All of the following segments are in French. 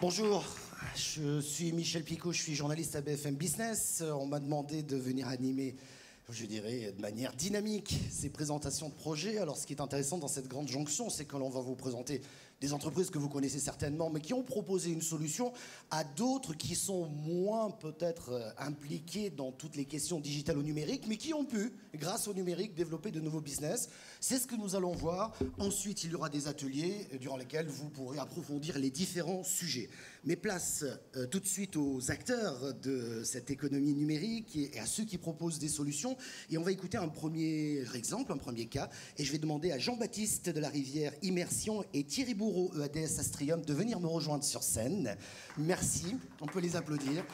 Bonjour, je suis Michel Picot, je suis journaliste à BFM Business. On m'a demandé de venir animer, je dirais, de manière dynamique ces présentations de projets. Alors ce qui est intéressant dans cette grande jonction, c'est que l'on va vous présenter des entreprises que vous connaissez certainement, mais qui ont proposé une solution à d'autres qui sont moins peut-être impliqués dans toutes les questions digitales ou numériques, mais qui ont pu, grâce au numérique, développer de nouveaux business. C'est ce que nous allons voir. Ensuite, il y aura des ateliers durant lesquels vous pourrez approfondir les différents sujets. Mais place tout de suite aux acteurs de cette économie numérique et à ceux qui proposent des solutions. Et on va écouter un premier exemple, un premier cas. Et je vais demander à Jean-Baptiste de la Rivière Immersion et Thierry Bourreau, EADS Astrium, de venir me rejoindre sur scène. Merci, on peut les applaudir.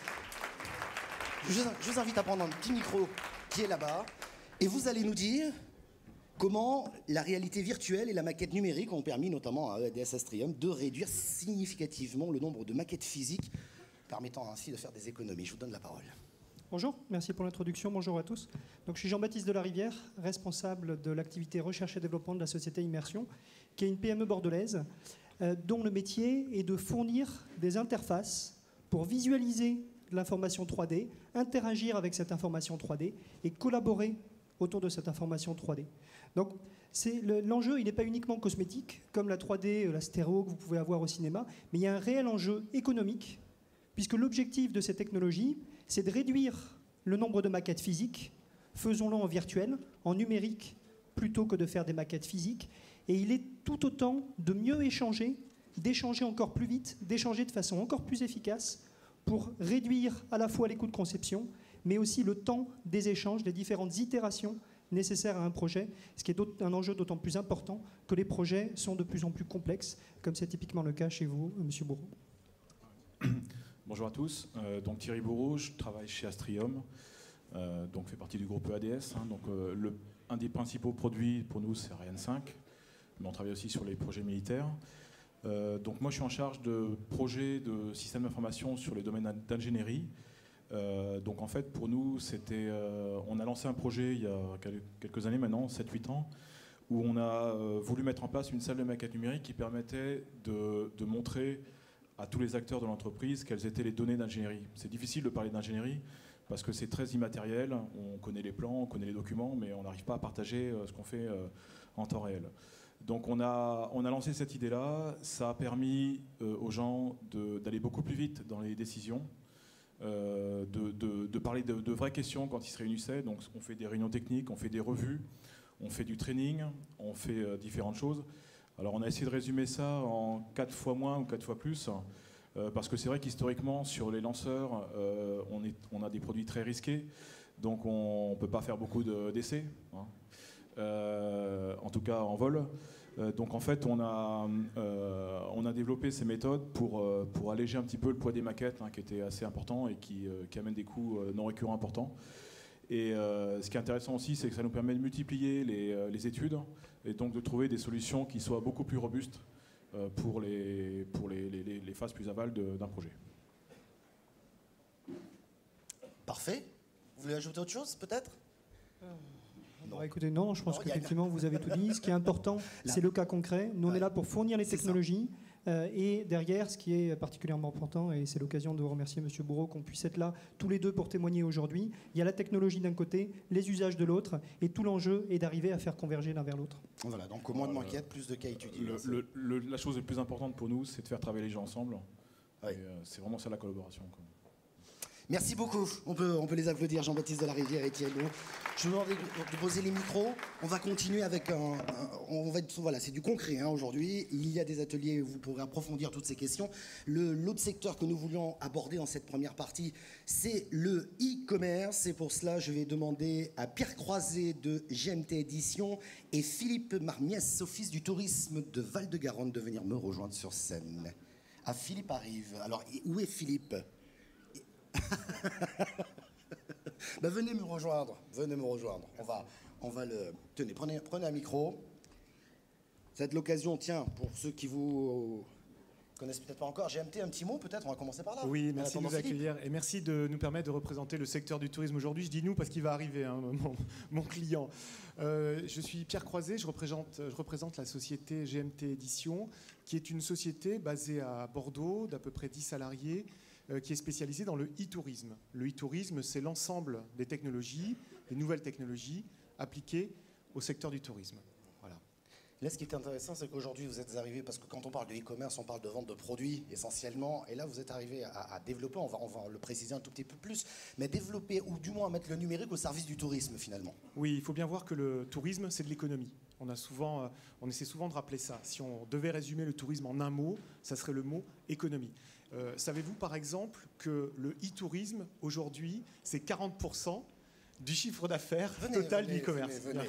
Je vous invite à prendre un petit micro qui est là-bas. Et vous allez nous dire comment la réalité virtuelle et la maquette numérique ont permis, notamment à EADS Astrium, de réduire significativement le nombre de maquettes physiques, permettant ainsi de faire des économies. Je vous donne la parole. Bonjour, merci pour l'introduction, bonjour à tous. Donc, je suis Jean-Baptiste de la Rivière, responsable de l'activité recherche et développement de la société Immersion, qui est une PME bordelaise, dont le métier est de fournir des interfaces pour visualiser l'information 3D, interagir avec cette information 3D et collaborer autour de cette information 3D. Donc, l'enjeu, il n'est pas uniquement cosmétique, comme la 3D, la stéréo que vous pouvez avoir au cinéma, mais il y a un réel enjeu économique, puisque l'objectif de ces technologies, c'est de réduire le nombre de maquettes physiques, faisons-le en virtuel, en numérique, plutôt que de faire des maquettes physiques. Et il est tout autant de mieux échanger, d'échanger encore plus vite, d'échanger de façon encore plus efficace pour réduire à la fois les coûts de conception, mais aussi le temps des échanges, des différentes itérations nécessaires à un projet, ce qui est un enjeu d'autant plus important que les projets sont de plus en plus complexes, comme c'est typiquement le cas chez vous, Monsieur Bourreau. Bonjour à tous, donc Thierry Bourreau, je travaille chez Astrium, donc fait partie du groupe EADS. Un des principaux produits pour nous, c'est Ariane 5, mais on travaille aussi sur les projets militaires. Donc moi, je suis en charge de projets de systèmes d'information sur les domaines d'ingénierie. Donc en fait, pour nous, on a lancé un projet il y a quelques années maintenant, 7-8 ans, où on a voulu mettre en place une salle de maquette numérique qui permettait de montrer à tous les acteurs de l'entreprise quelles étaient les données d'ingénierie. C'est difficile de parler d'ingénierie parce que c'est très immatériel, on connaît les plans, on connaît les documents, mais on n'arrive pas à partager ce qu'on fait en temps réel. Donc on a lancé cette idée-là, ça a permis aux gens d'aller beaucoup plus vite dans les décisions, de parler de vraies questions quand ils se réunissaient. Donc on fait des réunions techniques, on fait des revues, on fait du training, on fait différentes choses. Alors on a essayé de résumer ça en 4 fois moins ou 4 fois plus, parce que c'est vrai qu'historiquement, sur les lanceurs, on a des produits très risqués, donc on ne peut pas faire beaucoup d'essais, hein. En tout cas en vol. Donc en fait, on a développé ces méthodes pour alléger un petit peu le poids des maquettes, hein, qui était assez important et qui amène des coûts non récurrents importants. Et ce qui est intéressant aussi, c'est que ça nous permet de multiplier les études et donc de trouver des solutions qui soient beaucoup plus robustes pour les phases plus aval d'un projet. Parfait. Vous voulez ajouter autre chose, peut-être ? Non. Écoutez, non, je pense qu'effectivement, vous avez tout dit. Ce qui est important, c'est le cas concret. Nous, on est là pour fournir les technologies. Et derrière, ce qui est particulièrement important, et c'est l'occasion de vous remercier, Monsieur Bourreau, qu'on puisse être là tous les deux pour témoigner aujourd'hui, il y a la technologie d'un côté, les usages de l'autre, et tout l'enjeu est d'arriver à faire converger l'un vers l'autre. Voilà, donc moins de maquettes, plus de cas étudiés. La chose la plus importante pour nous, c'est de faire travailler les gens ensemble. Oui. C'est vraiment ça la collaboration, quoi. Merci beaucoup. On peut les applaudir, Jean-Baptiste de la Rivière et Thierry Bourreau. Je vous demande de poser les micros. On va continuer avec voilà, c'est du concret, hein, aujourd'hui. Il y a des ateliers où vous pourrez approfondir toutes ces questions. L'autre secteur que nous voulions aborder dans cette première partie, c'est le e-commerce. Et pour cela, je vais demander à Pierre Croiset de GMT Édition et Philippe Marmiès, Office du tourisme de Val-de-Garonne, de venir me rejoindre sur scène. Ah, Philippe arrive. Alors, où est Philippe ? Ben, venez me rejoindre. On va le... Tenez, prenez un micro. C'est l'occasion, tiens, pour ceux qui vous connaissent peut-être pas encore. GMT, un petit mot peut-être, on va commencer par là. Oui, merci de nous Philippe. accueillir et merci de nous permettre de représenter le secteur du tourisme aujourd'hui. Je dis nous parce qu'il va arriver, hein, mon client. Je suis Pierre Croiset, je représente la société GMT Édition, qui est une société basée à Bordeaux, d'à peu près 10 salariés, qui est spécialisée dans le e-tourisme. Le e-tourisme, c'est l'ensemble des technologies, des nouvelles technologies appliquées au secteur du tourisme. Là, ce qui est intéressant, c'est qu'aujourd'hui, vous êtes arrivé, parce que quand on parle de e-commerce, on parle de vente de produits essentiellement, et là, vous êtes arrivé à développer, on va le préciser un tout petit peu plus, mais développer, ou du moins mettre le numérique au service du tourisme, finalement. Oui, il faut bien voir que le tourisme, c'est de l'économie. On essaie souvent de rappeler ça. Si on devait résumer le tourisme en un mot, ça serait le mot économie. Savez-vous, par exemple, que le e-tourisme, aujourd'hui, c'est 40% du chiffre d'affaires total du e-commerce. Venez.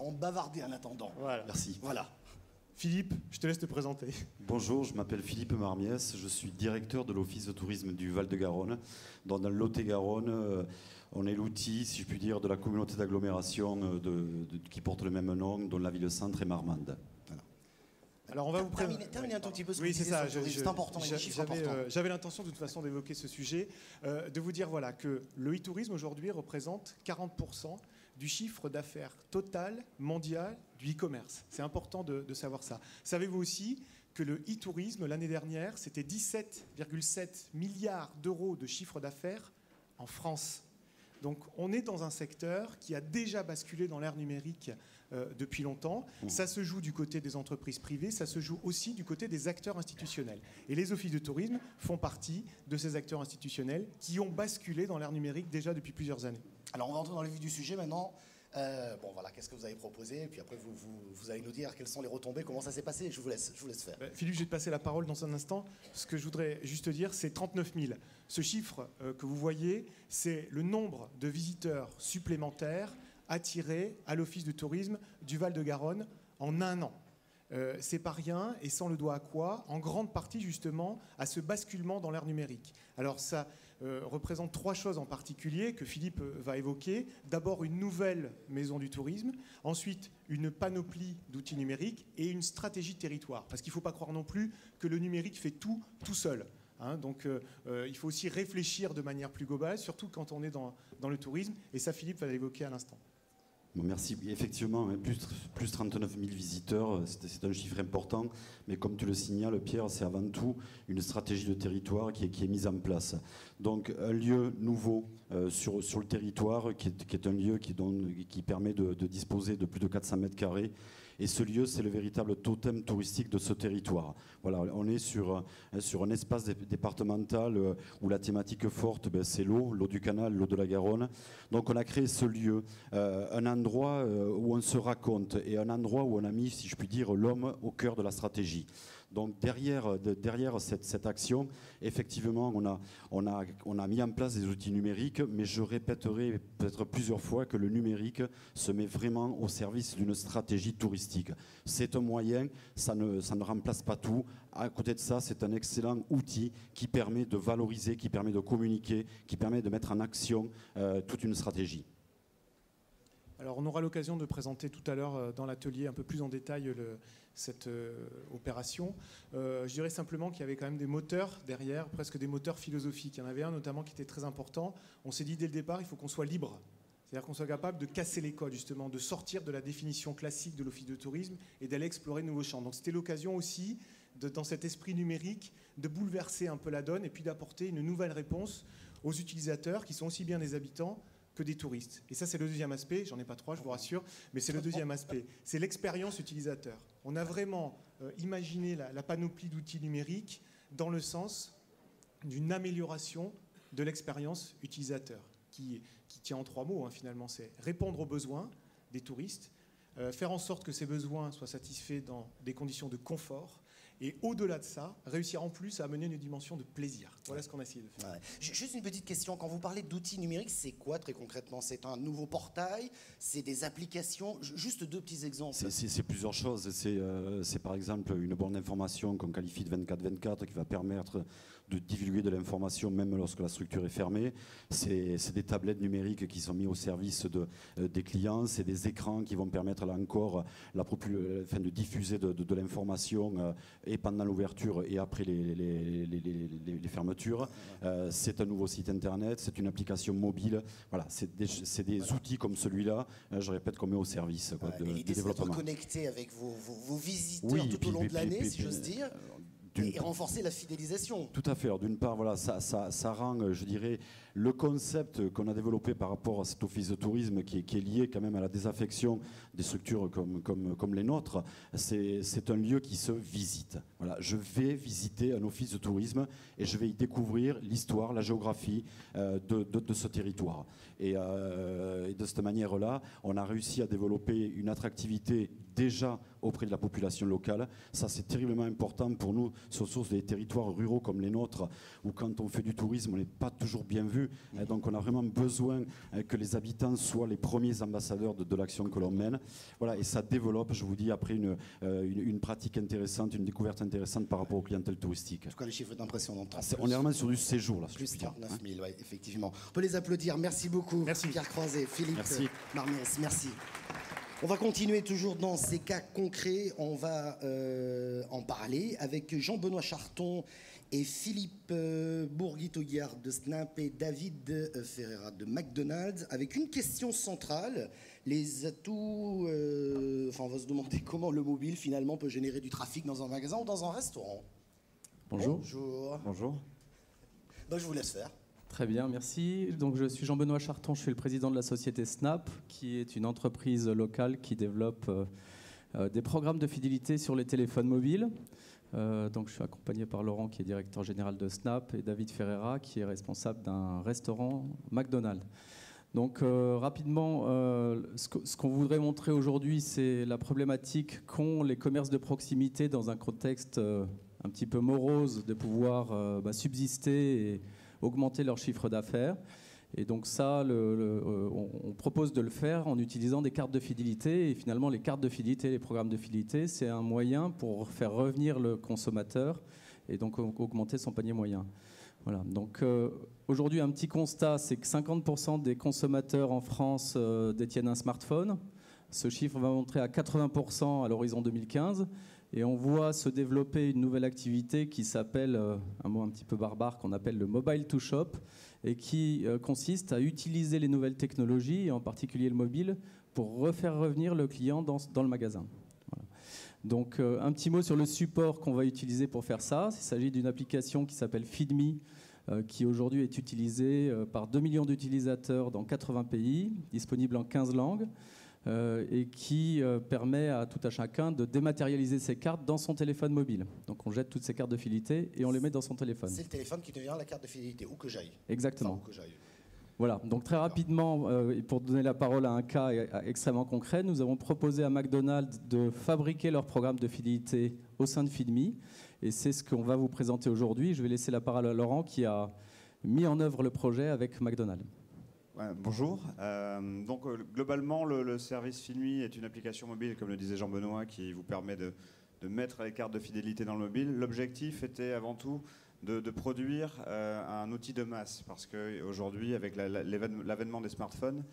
On bavardait en attendant. Voilà. Merci. Voilà. Philippe, je te laisse te présenter. Bonjour, je m'appelle Philippe Marmiès, je suis directeur de l'Office de tourisme du Val-de-Garonne. Dans le Lot-et-Garonne, on est l'outil, si je puis dire, de la communauté d'agglomération qui porte le même nom, dont la ville-centre est Marmande. Voilà. Alors on va vous terminer un tout petit peu ce que oui, vous disiez c'est ça. sur le tourisme. C'est important, il y a des chiffres importants. J'avais l'intention de toute façon d'évoquer ce sujet, de vous dire voilà, que le e-tourisme aujourd'hui représente 40% du chiffre d'affaires total mondial du e-commerce. C'est important de savoir ça. Savez-vous aussi que le e-tourisme, l'année dernière, c'était 17,7 milliards d'euros de chiffre d'affaires en France. Donc on est dans un secteur qui a déjà basculé dans l'ère numérique depuis longtemps. Ça se joue du côté des entreprises privées, ça se joue aussi du côté des acteurs institutionnels. Et les offices de tourisme font partie de ces acteurs institutionnels qui ont basculé dans l'ère numérique déjà depuis plusieurs années. Alors on va entrer dans le vif du sujet maintenant. Qu'est-ce que vous avez proposé? Et puis après, vous allez nous dire quelles sont les retombées, comment ça s'est passé. Je vous laisse faire. Philippe, je vais te passer la parole dans un instant. Ce que je voudrais juste dire, c'est 39 000. Ce chiffre que vous voyez, c'est le nombre de visiteurs supplémentaires attirés à l'Office de tourisme du Val-de-Garonne en un an. C'est pas rien, et ça on le doit à quoi? En grande partie justement à ce basculement dans l'ère numérique. Alors ça représente trois choses en particulier que Philippe va évoquer. D'abord une nouvelle maison du tourisme, ensuite une panoplie d'outils numériques et une stratégie de territoire. Parce qu'il ne faut pas croire non plus que le numérique fait tout seul. Donc il faut aussi réfléchir de manière plus globale, surtout quand on est dans le tourisme, et ça Philippe va l'évoquer à l'instant. Bon, merci. Effectivement, plus 39 000 visiteurs, c'est un chiffre important. Mais comme tu le signales, Pierre, c'est avant tout une stratégie de territoire qui est mise en place. Donc un lieu nouveau sur le territoire, qui est un lieu qui permet de disposer de plus de 400 mètres carrés. Et ce lieu, c'est le véritable totem touristique de ce territoire. Voilà, on est sur un espace départemental où la thématique forte, c'est l'eau du canal, l'eau de la Garonne. Donc on a créé ce lieu, un endroit où on se raconte et un endroit où on a mis, si je puis dire, l'homme au cœur de la stratégie. Donc derrière cette action, effectivement, on a mis en place des outils numériques, mais je répéterai peut-être plusieurs fois que le numérique se met vraiment au service d'une stratégie touristique. C'est un moyen, ça ne remplace pas tout. À côté de ça, c'est un excellent outil qui permet de valoriser, qui permet de communiquer, qui permet de mettre en action toute une stratégie. Alors on aura l'occasion de présenter tout à l'heure dans l'atelier un peu plus en détail cette opération. Je dirais simplement qu'il y avait quand même des moteurs derrière, presque des moteurs philosophiques. Il y en avait un notamment qui était très important. On s'est dit dès le départ, il faut qu'on soit libre. C'est-à-dire qu'on soit capable de casser les codes, justement, de sortir de la définition classique de l'office de tourisme et d'aller explorer de nouveaux champs. Donc c'était l'occasion aussi, dans cet esprit numérique, de bouleverser un peu la donne et puis d'apporter une nouvelle réponse aux utilisateurs qui sont aussi bien des habitants que des touristes. Et ça, c'est le deuxième aspect. J'en ai pas trois, je vous rassure, mais c'est le deuxième aspect. C'est l'expérience utilisateur. On a vraiment imaginé la panoplie d'outils numériques dans le sens d'une amélioration de l'expérience utilisateur, qui tient en trois mots, finalement. C'est répondre aux besoins des touristes, faire en sorte que ces besoins soient satisfaits dans des conditions de confort, Et au-delà de ça, réussir en plus à amener une dimension de plaisir. Voilà ce qu'on a essayé de faire. Ouais. Juste une petite question, quand vous parlez d'outils numériques, c'est quoi très concrètement? C'est un nouveau portail? C'est des applications? Juste 2 petits exemples. C'est plusieurs choses. C'est par exemple une borne d'information qu'on qualifie de 24/24 qui va permettre de divulguer de l'information même lorsque la structure est fermée. C'est des tablettes numériques qui sont mises au service des clients. C'est des écrans qui vont permettre là encore de diffuser de l'information et pendant l'ouverture et après les fermetures. C'est un nouveau site internet, c'est une application mobile. Voilà, c'est des outils comme celui-là, je répète, qu'on met au service de l'idée, c'est d'être développement. connecté avec vos visiteurs tout au long de l'année, si j'ose dire. Et renforcer la fidélisation. Tout à fait. D'une part, voilà, ça rend, je dirais, le concept qu'on a développé par rapport à cet office de tourisme qui est lié quand même à la désaffection des structures comme les nôtres, c'est un lieu qui se visite. Voilà, je vais visiter un office de tourisme et je vais y découvrir l'histoire, la géographie de ce territoire. Et de cette manière-là, on a réussi à développer une attractivité déjà auprès de la population locale. Ça, c'est terriblement important pour nous, sur des territoires ruraux comme les nôtres, où quand on fait du tourisme, on n'est pas toujours bien vu. Donc, on a vraiment besoin que les habitants soient les premiers ambassadeurs de l'action que l'on mène. Voilà, et ça développe, je vous dis, après une pratique intéressante, une découverte intéressante par rapport aux clientèles touristiques. En tout cas, les chiffres d'impression d'entrée. On est vraiment sur du séjour, là. Plus 39 000, ouais, effectivement. On peut les applaudir. Merci beaucoup. Merci. Pierre Croiset, Philippe Marmiès, merci. On va continuer toujours dans ces cas concrets. On va en parler avec Jean-Benoît Charton et Philippe Bourguit-Auguiard de Snap et David Ferreira de McDonald's, avec une question centrale. Les atouts... on va se demander comment le mobile, finalement, peut générer du trafic dans un magasin ou dans un restaurant. Bonjour. Bonjour. Bonjour. Donc, je vous laisse faire. Très bien, merci. Donc, je suis Jean-Benoît Charton, je suis le président de la société Snap, qui est une entreprise locale qui développe des programmes de fidélité sur les téléphones mobiles. Donc, je suis accompagné par Laurent, qui est directeur général de Snap, et David Ferreira, qui est responsable d'un restaurant McDonald's. Donc, rapidement, ce qu'on voudrait montrer aujourd'hui, c'est la problématique qu'ont les commerces de proximité dans un contexte un petit peu morose de pouvoir subsister et augmenter leur chiffre d'affaires. Et donc ça, on propose de le faire en utilisant des cartes de fidélité. Et finalement, les cartes de fidélité, les programmes de fidélité, c'est un moyen pour faire revenir le consommateur et donc augmenter son panier moyen. Voilà. Donc aujourd'hui, un petit constat, c'est que 50% des consommateurs en France détiennent un smartphone. Ce chiffre va monter à 80% à l'horizon 2015. Et on voit se développer une nouvelle activité qui s'appelle, un mot un petit peu barbare, qu'on appelle le mobile to shop, et qui consiste à utiliser les nouvelles technologies, et en particulier le mobile, pour refaire revenir le client dans le magasin. Voilà. Donc un petit mot sur le support qu'on va utiliser pour faire ça. Il s'agit d'une application qui s'appelle FeedMe, qui aujourd'hui est utilisée par 2 millions d'utilisateurs dans 80 pays, disponible en 15 langues. Et qui permet à tout à chacun de dématérialiser ses cartes dans son téléphone mobile. Donc on jette toutes ces cartes de fidélité et on les met dans son téléphone. C'est le téléphone qui devient la carte de fidélité, où que j'aille. Exactement. Enfin, où que j'aille. Voilà, donc très rapidement, et pour donner la parole à un cas extrêmement concret, nous avons proposé à McDonald's de fabriquer leur programme de fidélité au sein de FeedMe. Et c'est ce qu'on va vous présenter aujourd'hui. Je vais laisser la parole à Laurent qui a mis en œuvre le projet avec McDonald's. Ouais, bonjour. Globalement, le service FeedMe est une application mobile, comme le disait Jean-Benoît, qui vous permet de mettre les cartes de fidélité dans le mobile. L'objectif était avant tout de produire un outil de masse, parce qu'aujourd'hui, avec l'avènement des smartphones,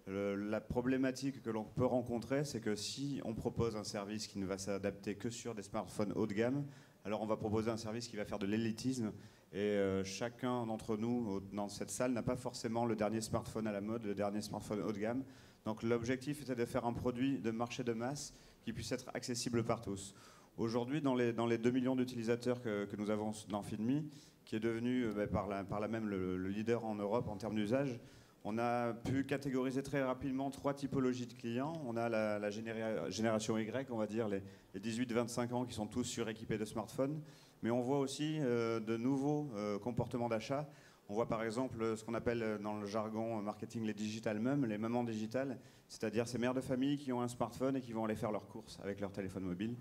la problématique que l'on peut rencontrer, c'est que si on propose un service qui ne va s'adapter que sur des smartphones haut de gamme, alors on va proposer un service qui va faire de l'élitisme. Et chacun d'entre nous dans cette salle n'a pas forcément le dernier smartphone à la mode, le dernier smartphone haut de gamme. Donc l'objectif était de faire un produit de marché de masse qui puisse être accessible par tous. Aujourd'hui, dans les 2 millions d'utilisateurs que nous avons dans FeedMe, qui est devenu par là même le leader en Europe en termes d'usage, on a pu catégoriser très rapidement 3 typologies de clients. On a la génération Y, on va dire les 18-25 ans qui sont tous suréquipés de smartphones. Mais on voit aussi de nouveaux comportements d'achat. On voit par exemple ce qu'on appelle dans le jargon marketing les digital mums, les mamans digitales, c'est-à-dire ces mères de famille qui ont un smartphone et qui vont aller faire leurs courses avec leur téléphone mobile.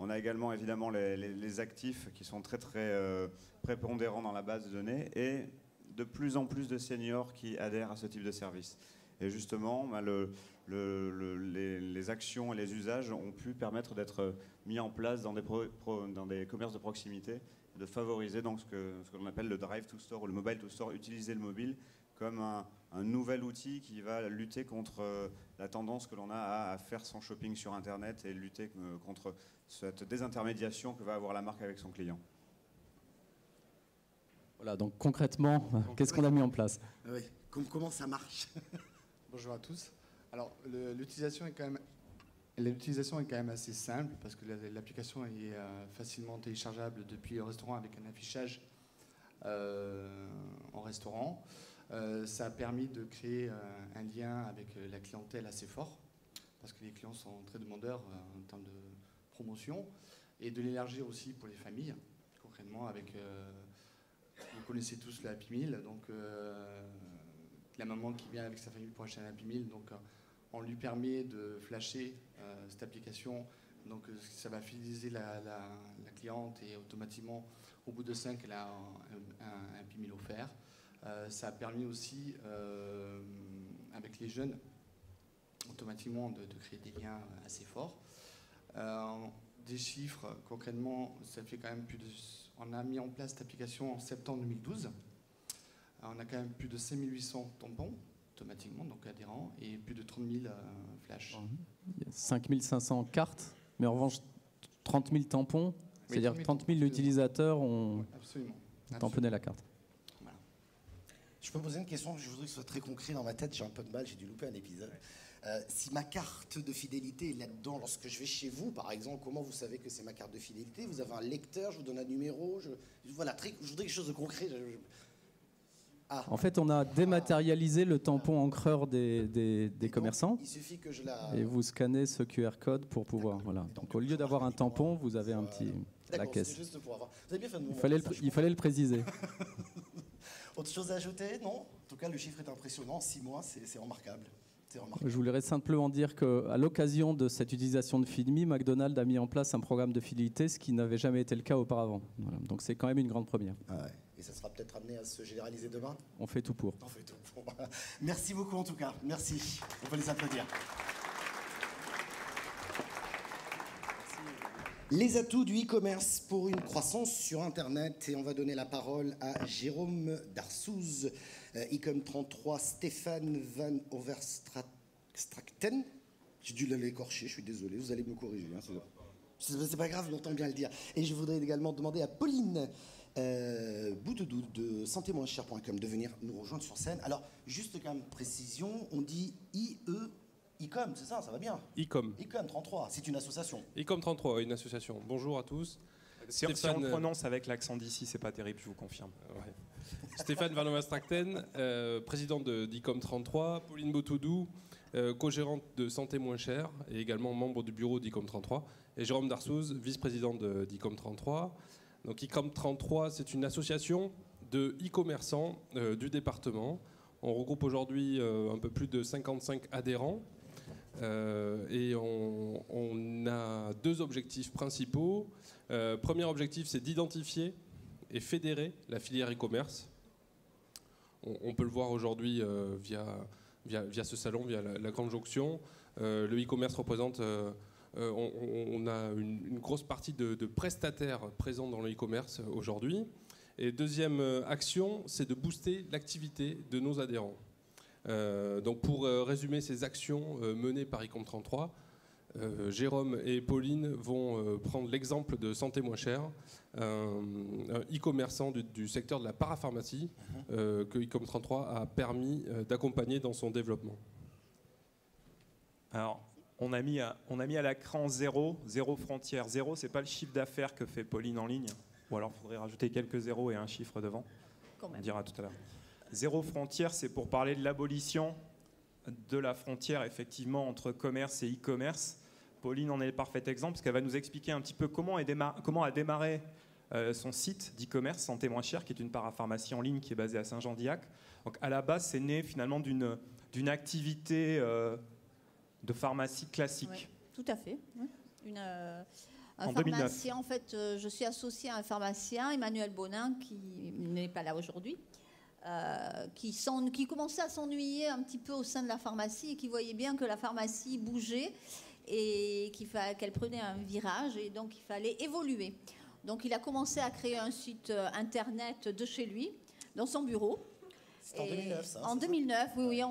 On a également évidemment les actifs qui sont très prépondérants dans la base de données et de plus en plus de seniors qui adhèrent à ce type de service. Et justement, les actions et les usages ont pu permettre d'être mis en place dans des commerces de proximité, de favoriser donc ce que l'on appelle le drive to store ou le mobile to store, utiliser le mobile comme un nouvel outil qui va lutter contre la tendance que l'on a à faire son shopping sur Internet et lutter contre cette désintermédiation que va avoir la marque avec son client. Voilà, donc concrètement, qu'est-ce qu'on a mis en place? Oui, comment ça marche? Bonjour à tous. Alors, l'utilisation est quand même assez simple parce que l'application est facilement téléchargeable depuis le restaurant avec un affichage en restaurant. Ça a permis de créer un lien avec la clientèle assez fort parce que les clients sont très demandeurs en termes de promotion et de l'élargir aussi pour les familles, concrètement avec, vous connaissez tous la Happy Meal, donc la maman qui vient avec sa famille pour acheter un Happy Meal, donc on lui permet de flasher cette application, donc ça va fidéliser la cliente et automatiquement au bout de 5 elle a un Happy Meal offert. Ça a permis aussi avec les jeunes automatiquement de créer des liens assez forts. Des chiffres, concrètement, ça fait quand même on a mis en place cette application en septembre 2012. On a quand même plus de 5800 tampons automatiquement, donc adhérents, et plus de 30 000 flashs. Il y a 5500 cartes, mais en revanche 30 000 tampons, c'est-à-dire 30 000 utilisateurs ont tamponné la carte. Voilà. Je peux poser une question, je voudrais que ce soit très concret dans ma tête, j'ai un peu de mal, j'ai dû louper un épisode. Si ma carte de fidélité est là-dedans, lorsque je vais chez vous, par exemple, comment vous savez que c'est ma carte de fidélité? Vous avez un lecteur, je vous donne un numéro, voilà, je voudrais quelque chose de concret. En fait, on a dématérialisé le tampon encreur des commerçants. Il suffit que je la... Et vous scannez ce QR code pour pouvoir... Voilà. Donc, au lieu d'avoir un tampon, vous avez un petit... la caisse. Juste pour avoir... Vous avez bien fait de il fallait le préciser. Autre chose à ajouter? Non? En tout cas, le chiffre est impressionnant. 6 mois, c'est remarquable. Je voudrais simplement dire qu'à l'occasion de cette utilisation de Feed.me, McDonald's a mis en place un programme de fidélité, ce qui n'avait jamais été le cas auparavant. Voilà. Donc c'est quand même une grande première. Ah ouais. Et ça sera peut-être amené à se généraliser demain? On fait tout pour. On fait tout pour. Merci beaucoup en tout cas. Merci. On peut les applaudir. Les atouts du e-commerce pour une croissance sur Internet. Et on va donner la parole à Jérôme Darsouz, Ecom33, Stéphane Van Overstraeten. J'ai dû l'écorcher, je suis désolé, vous allez me corriger. Hein, c'est pas grave, j'entends bien le dire. Et je voudrais également demander à Pauline Boutoudou de santémoincher.com de venir nous rejoindre sur scène. Alors, juste quand même précision, on dit Ecom, c'est ça, ça va bien. Ecom. Ecom 33, c'est une association. Ecom 33, une association. Bonjour à tous. Si on le prononce avec l'accent d'ici, c'est pas terrible, je vous confirme. Ouais. Stéphane Van Overstraeten, président d'Ecom 33, Pauline Boutoudou, co-gérante de Santé Moins Cher et également membre du bureau d'Ecom 33, et Jérôme Darsouz, vice-président d'Ecom 33. Donc Ecom 33, c'est une association de e-commerçants du département. On regroupe aujourd'hui un peu plus de 55 adhérents. Et on a 2 objectifs principaux. Premier objectif, c'est d'identifier et fédérer la filière e-commerce. On peut le voir aujourd'hui via ce salon, via la Grande Jonction. Le e-commerce représente... on a une grosse partie de prestataires présents dans le e-commerce aujourd'hui. Et deuxième action, c'est de booster l'activité de nos adhérents. Donc pour résumer ces actions menées par Ecom 33, Jérôme et Pauline vont prendre l'exemple de Santé Moins Cher, un e-commerçant du secteur de la parapharmacie que Ecom 33 a permis d'accompagner dans son développement. Alors, on a mis à l'écran 0 frontière. 0, c'est pas le chiffre d'affaires que fait Pauline en ligne. Ou alors, il faudrait rajouter quelques zéros et un chiffre devant. On dira tout à l'heure. 0 frontière, c'est pour parler de l'abolition de la frontière, effectivement, entre commerce et e-commerce. Pauline en est le parfait exemple, parce qu'elle va nous expliquer un petit peu comment a démarré son site d'e-commerce, Santé Moins Cher, qui est une parapharmacie en ligne qui est basée à Saint-Jean-d'Illac. Donc, à la base, c'est né finalement d'une activité de pharmacie classique. Oui, tout à fait. En 2009. pharmacien, en fait, je suis associée à un pharmacien, Emmanuel Bonin, qui n'est pas là aujourd'hui, qui commençait à s'ennuyer un petit peu au sein de la pharmacie et qui voyait bien que la pharmacie bougeait et qu'elle prenait un virage et donc il fallait évoluer. Donc il a commencé à créer un site internet de chez lui, dans son bureau. C'était en 2009, ça. En 2009, oui,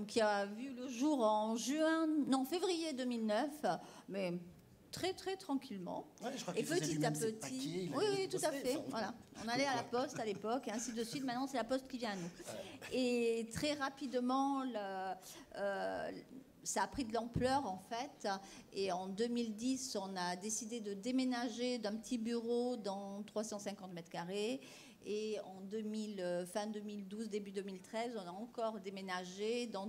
qui a vu le jour en février 2009, mais très très tranquillement. Ouais, je crois et qu'il faisait petit lui-même à ses petit. paquets, Oui, tout à fait. Voilà. On allait à la poste à l'époque, et ainsi de suite. Maintenant, c'est la poste qui vient à nous. Et très rapidement, ça a pris de l'ampleur en fait. Et en 2010, on a décidé de déménager d'un petit bureau dans 350 mètres carrés. Et en fin 2012, début 2013, on a encore déménagé dans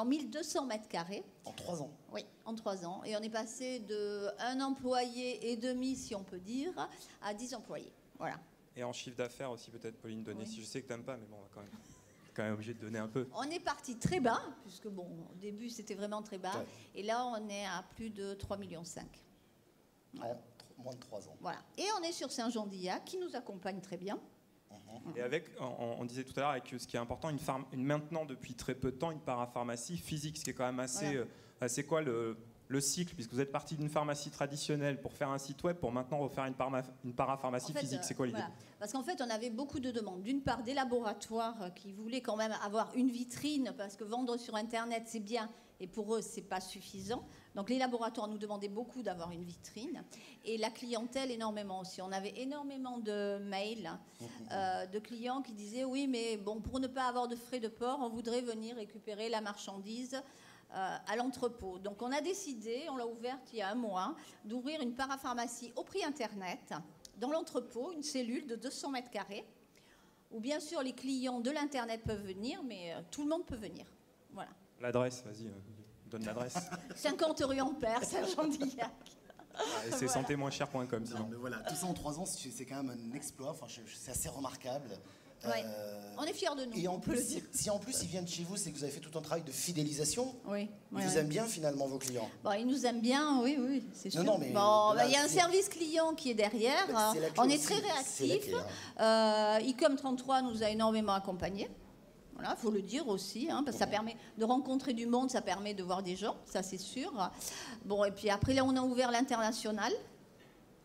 1200 mètres carrés. En 3 ans. Oui, en 3 ans. Et on est passé de 1 employé et demi, si on peut dire, à 10 employés. Voilà. Et en chiffre d'affaires aussi, peut-être, Pauline, donner. Si je sais que tu n'aimes pas, mais bon, on va quand même obligé de donner un peu. On est parti très bas, puisque bon, au début, c'était vraiment très bas. Ouais. Et là, on est à plus de 3,5 millions. Voilà. Moins de 3 ans. Voilà. Et on est sur Saint-Jean-d'Illac, qui nous accompagne très bien. Et avec, on disait tout à l'heure, avec ce qui est important, maintenant depuis très peu de temps, une parapharmacie physique, ce qui est quand même assez quoi le cycle, puisque vous êtes parti d'une pharmacie traditionnelle pour faire un site web, pour maintenant refaire une parapharmacie physique. C'est quoi l'idée? Voilà. Parce qu'en fait, on avait beaucoup de demandes. D'une part, des laboratoires qui voulaient quand même avoir une vitrine, parce que vendre sur Internet, c'est bien, et pour eux, c'est pas suffisant. Donc les laboratoires nous demandaient beaucoup d'avoir une vitrine. Et la clientèle, énormément aussi. On avait énormément de mails de clients qui disaient « Oui, mais bon, pour ne pas avoir de frais de port, on voudrait venir récupérer la marchandise à l'entrepôt. » Donc on a décidé, on l'a ouverte il y a 1 mois, d'ouvrir une parapharmacie au prix Internet, dans l'entrepôt, une cellule de 200 mètres carrés, où bien sûr les clients de l'Internet peuvent venir, mais tout le monde peut venir. Voilà. L'adresse, vas-y. Donne l'adresse. 50 rue Ampère, Saint-Jean-d'Illac. Et c'est santémoincher.com. Non, mais voilà, tout ça en 3 ans, c'est quand même un exploit. Enfin, c'est assez remarquable. Ouais. On est fiers de nous. Et en plus, si en plus ils viennent chez vous, c'est que vous avez fait tout un travail de fidélisation. Oui. Ils vous aiment bien finalement, vos clients. Bon, ils nous aiment bien, oui, c'est sûr. Non, mais bon, il y a un service client qui est derrière. On est très réactifs. ICOM 33 nous a énormément accompagnés. Voilà, faut le dire aussi, parce que ça permet de rencontrer du monde, ça permet de voir des gens, ça c'est sûr. Bon, et puis après là, on a ouvert l'international.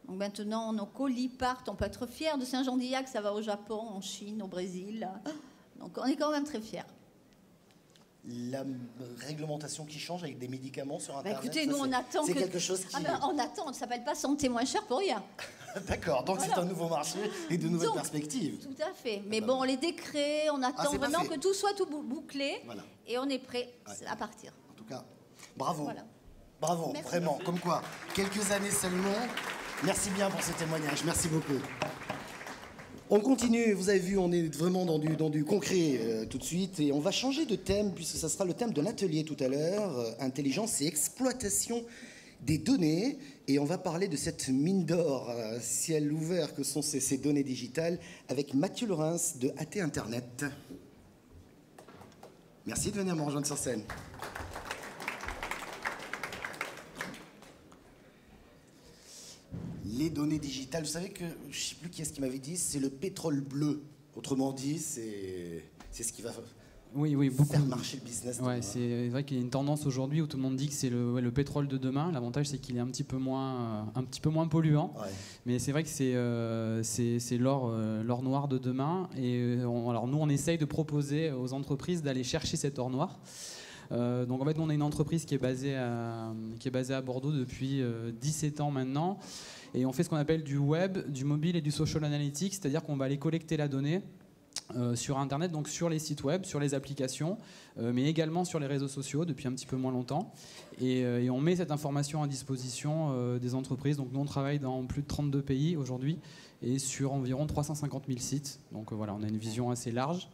Donc maintenant, nos colis partent, on peut être fiers de Saint-Jean-d'Illac, ça va au Japon, en Chine, au Brésil. Donc on est quand même très fiers. La réglementation qui change avec des médicaments sur Internet. Écoutez, nous on attend c'est quelque chose qui... on attend, on ne s'appelle pas santé moins cher pour rien. D'accord, donc voilà. C'est un nouveau marché et de nouvelles perspectives. Tout à fait. Mais bon, les décrets, on attend vraiment que tout soit tout bouclé et on est prêt à partir. En tout cas, bravo. Voilà. Bravo, merci. Vraiment. Comme quoi, quelques années seulement. Merci bien pour ce témoignage. Merci beaucoup. On continue, vous avez vu, on est vraiment dans du concret tout de suite. Et on va changer de thème, puisque ça sera le thème de l'atelier tout à l'heure. Intelligence et exploitation des données. Et on va parler de cette mine d'or, ciel ouvert que sont ces données digitales, avec Mathieu Laurens de AT Internet. Merci de venir me rejoindre sur scène. Les données digitales, vous savez que, je ne sais plus qui est-ce qui m'avait dit, c'est le pétrole bleu. Autrement dit, c'est ce qui va faire marcher le business. Ouais, c'est vrai qu'il y a une tendance aujourd'hui où tout le monde dit que c'est le pétrole de demain. L'avantage, c'est qu'il est un petit peu moins polluant. Ouais. Mais c'est vrai que c'est l'or noir de demain. Et alors nous, on essaye de proposer aux entreprises d'aller chercher cet or noir. Donc en fait, nous, on est une entreprise qui est basée à Bordeaux depuis 17 ans maintenant. Et on fait ce qu'on appelle du web, du mobile et du social analytics, c'est-à-dire qu'on va aller collecter la donnée sur Internet, donc sur les sites web, sur les applications, mais également sur les réseaux sociaux depuis un petit peu moins longtemps. Et on met cette information à disposition des entreprises. Donc nous, on travaille dans plus de 32 pays aujourd'hui et sur environ 350 000 sites. Donc voilà, on a une vision assez large.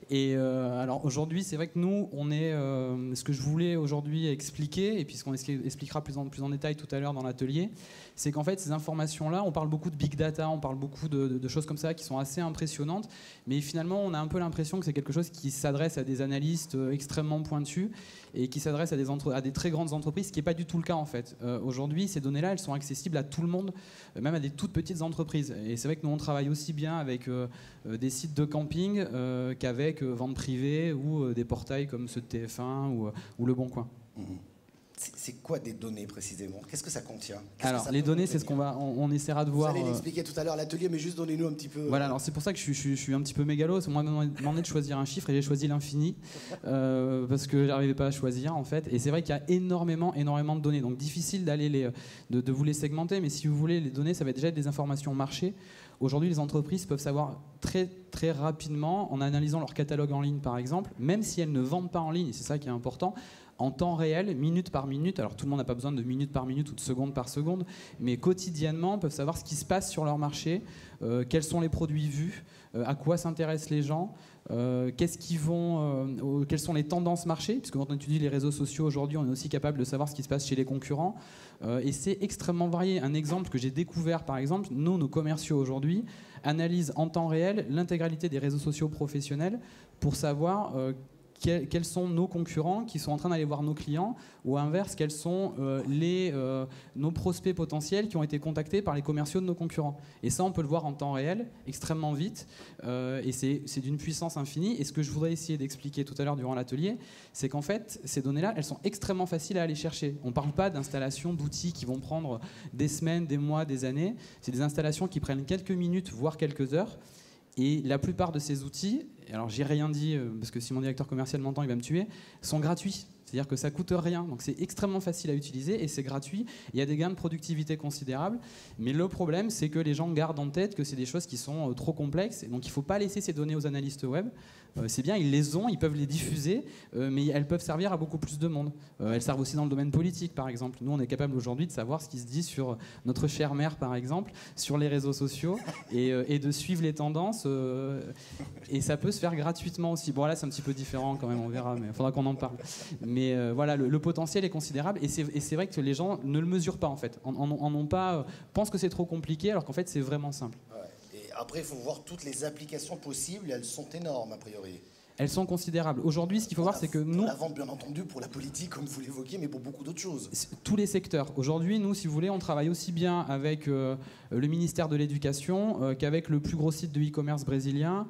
Et alors aujourd'hui, c'est vrai que nous, on est ce que je voulais aujourd'hui expliquer, et puis ce qu'on expliquera plus en détail tout à l'heure dans l'atelier, c'est qu'en fait ces informations-là, on parle beaucoup de big data, on parle beaucoup de choses comme ça qui sont assez impressionnantes, mais finalement on a un peu l'impression que c'est quelque chose qui s'adresse à des analystes extrêmement pointus et qui s'adresse à des très grandes entreprises, ce qui n'est pas du tout le cas en fait. Aujourd'hui, ces données-là, elles sont accessibles à tout le monde, même à des toutes petites entreprises. Et c'est vrai que nous, on travaille aussi bien avec des sites de camping qu'avec vente privée ou des portails comme ceux de TF1 ou Le Bon Coin. C'est quoi des données précisément? Qu'est-ce que ça contient? Alors, les données, c'est ce on essaiera de voir. Vous allez l'expliquer tout à l'heure à l'atelier, mais juste donnez-nous un petit peu. Voilà, alors c'est pour ça que je suis un petit peu mégalo. Moi, on m'a demandé de choisir un chiffre et j'ai choisi l'infini parce que j'arrivais pas à choisir en fait. Et c'est vrai qu'il y a énormément de données, donc difficile d'aller de vous les segmenter. Mais si vous voulez, les données, ça va déjà être des informations marché. Aujourd'hui, les entreprises peuvent savoir très, très rapidement, en analysant leur catalogue en ligne par exemple, même si elles ne vendent pas en ligne, et c'est ça qui est important, en temps réel, minute par minute, alors tout le monde n'a pas besoin de minute par minute ou de seconde par seconde, mais quotidiennement peuvent savoir ce qui se passe sur leur marché, quels sont les produits vus, à quoi s'intéressent les gens, quelles sont les tendances marché, puisque quand on étudie les réseaux sociaux aujourd'hui, on est aussi capable de savoir ce qui se passe chez les concurrents, et c'est extrêmement varié. Un exemple que j'ai découvert, par exemple, nos commerciaux aujourd'hui analysent en temps réel l'intégralité des réseaux sociaux professionnels pour savoir quels sont nos concurrents qui sont en train d'aller voir nos clients, ou à l'inverse, quels sont nos prospects potentiels qui ont été contactés par les commerciaux de nos concurrents. Et ça, on peut le voir en temps réel, extrêmement vite, et c'est d'une puissance infinie. Et ce que je voudrais essayer d'expliquer tout à l'heure durant l'atelier, c'est qu'en fait, ces données-là, elles sont extrêmement faciles à aller chercher. On ne parle pas d'installations d'outils qui vont prendre des semaines, des mois, des années. C'est des installations qui prennent quelques minutes, voire quelques heures. Et la plupart de ces outils, alors j'ai rien dit parce que si mon directeur commercial m'entend, il va me tuer, sont gratuits. C'est-à-dire que ça coûte rien. Donc c'est extrêmement facile à utiliser et c'est gratuit. Il y a des gains de productivité considérables. Mais le problème, c'est que les gens gardent en tête que c'est des choses qui sont trop complexes. Et donc il ne faut pas laisser ces données aux analystes web. C'est bien, ils les ont, ils peuvent les diffuser, mais elles peuvent servir à beaucoup plus de monde. Elles servent aussi dans le domaine politique, par exemple. Nous, on est capable aujourd'hui de savoir ce qui se dit sur notre chère mère, par exemple, sur les réseaux sociaux, et de suivre les tendances. Et ça peut se faire gratuitement aussi. Bon, là, c'est un petit peu différent quand même, on verra, mais il faudra qu'on en parle. Mais voilà, le potentiel est considérable, et c'est vrai que les gens ne le mesurent pas, en fait. Pensent que c'est trop compliqué, alors qu'en fait, c'est vraiment simple. Après, il faut voir toutes les applications possibles, elles sont énormes a priori. Elles sont considérables. Aujourd'hui, ce qu'il faut voir, c'est que nous... Pour la vente, bien entendu, pour la politique, comme vous l'évoquiez, mais pour beaucoup d'autres choses. Tous les secteurs. Aujourd'hui, nous, si vous voulez, on travaille aussi bien avec le ministère de l'Éducation qu'avec le plus gros site de e-commerce brésilien,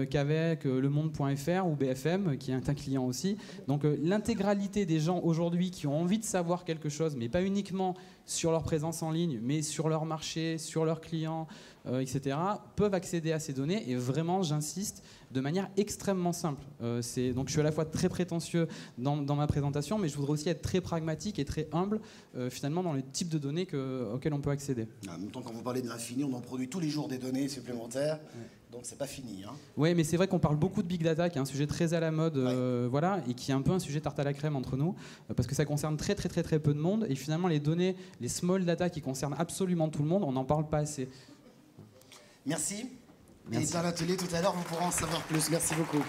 qu'avec le monde.fr ou BFM, qui est un client aussi. Donc l'intégralité des gens aujourd'hui qui ont envie de savoir quelque chose, mais pas uniquement sur leur présence en ligne, mais sur leur marché, sur leurs clients, etc., peuvent accéder à ces données. Et vraiment, j'insiste, de manière extrêmement simple. Donc je suis à la fois très prétentieux dans ma présentation, mais je voudrais aussi être très pragmatique et très humble finalement dans le type de données auxquelles on peut accéder. En même temps, quand vous parlez de l'infini, on en produit tous les jours des données supplémentaires, donc c'est pas fini. Hein. Oui, mais c'est vrai qu'on parle beaucoup de big data, qui est un sujet très à la mode, voilà, et qui est un peu un sujet tarte à la crème entre nous, parce que ça concerne très très très très peu de monde, et finalement les données, les small data qui concernent absolument tout le monde, on n'en parle pas assez. Merci. Et dans l'atelier tout à l'heure, vous pourrez en savoir plus. Merci beaucoup.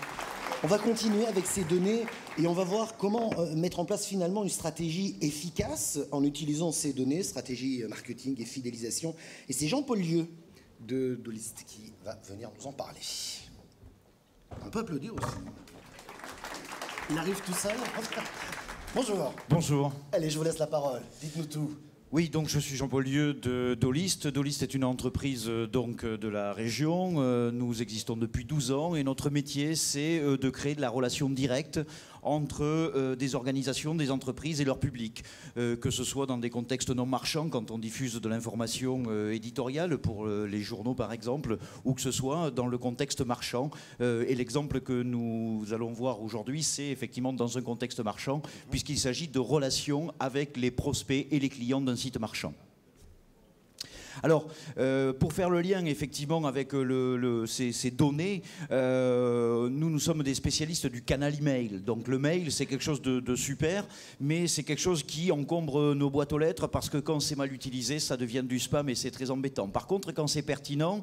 On va continuer avec ces données et on va voir comment mettre en place finalement une stratégie efficace en utilisant ces données, stratégie marketing et fidélisation. Et c'est Jean-Paul Lieu de Dolist qui va venir nous en parler. On peut applaudir aussi. Il arrive tout seul. Bonjour. Bonjour. Allez, je vous laisse la parole. Dites-nous tout. Oui, donc je suis Jean-Paul Lieu de Dolist. Dolist est une entreprise donc de la région. Nous existons depuis 12 ans et notre métier, c'est de créer de la relation directe entre des organisations, des entreprises et leur public, que ce soit dans des contextes non marchands, quand on diffuse de l'information éditoriale pour les journaux par exemple, ou que ce soit dans le contexte marchand. Et l'exemple que nous allons voir aujourd'hui, c'est effectivement dans un contexte marchand, puisqu'il s'agit de relations avec les prospects et les clients d'un site marchand. Alors, pour faire le lien effectivement avec ces données, nous sommes des spécialistes du canal email. Donc le mail, c'est quelque chose de super, mais c'est quelque chose qui encombre nos boîtes aux lettres parce que quand c'est mal utilisé, ça devient du spam et c'est très embêtant. Par contre, quand c'est pertinent,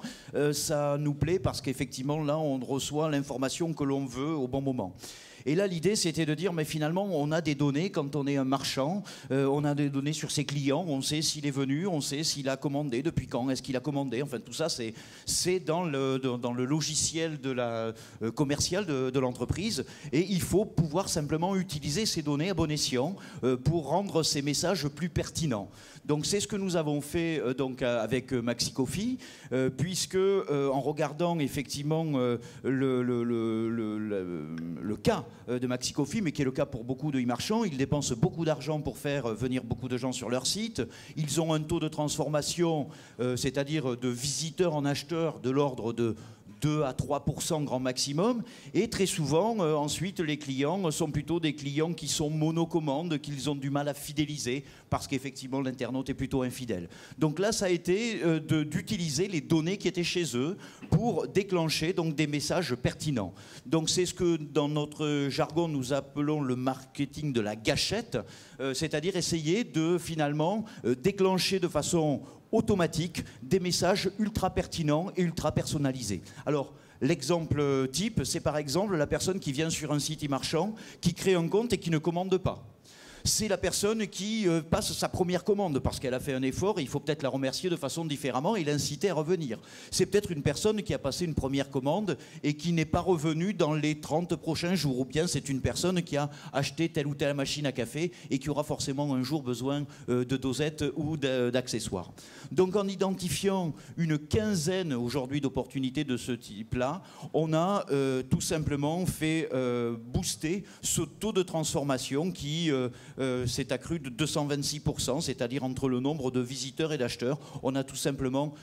ça nous plaît parce qu'effectivement, là, on reçoit l'information que l'on veut au bon moment. Et là, l'idée, c'était de dire, mais finalement, on a des données quand on est un marchand, on a des données sur ses clients, on sait s'il est venu, on sait s'il a commandé, depuis quand est-ce qu'il a commandé. Enfin, tout ça, c'est dans le logiciel commercial de l'entreprise. Et il faut pouvoir simplement utiliser ces données à bon escient pour rendre ces messages plus pertinents. Donc c'est ce que nous avons fait avec MaxiCoffee, puisque en regardant effectivement le cas de MaxiCoffee, mais qui est le cas pour beaucoup de e-marchands, ils dépensent beaucoup d'argent pour faire venir beaucoup de gens sur leur site. Ils ont un taux de transformation, c'est-à-dire de visiteurs en acheteurs, de l'ordre de 2 à 3% grand maximum. Et très souvent, ensuite, les clients sont plutôt des clients qui sont monocommandes, qu'ils ont du mal à fidéliser parce qu'effectivement, l'internaute est plutôt infidèle. Donc là, ça a été d'utiliser les données qui étaient chez eux pour déclencher donc, des messages pertinents. Donc c'est ce que dans notre jargon, nous appelons le marketing de la gâchette, c'est-à-dire essayer de finalement déclencher de façon automatique des messages ultra pertinents et ultra personnalisés. Alors, l'exemple type, c'est par exemple la personne qui vient sur un site e-marchand, qui crée un compte et qui ne commande pas. C'est la personne qui passe sa première commande parce qu'elle a fait un effort et il faut peut-être la remercier de façon différemment et l'inciter à revenir. C'est peut-être une personne qui a passé une première commande et qui n'est pas revenue dans les 30 prochains jours, ou bien c'est une personne qui a acheté telle ou telle machine à café et qui aura forcément un jour besoin de dosettes ou d'accessoires. Donc en identifiant une quinzaine aujourd'hui d'opportunités de ce type-là, on a tout simplement fait booster ce taux de transformation qui s'est accru de 226%, c'est-à-dire entre le nombre de visiteurs et d'acheteurs, on a tout simplement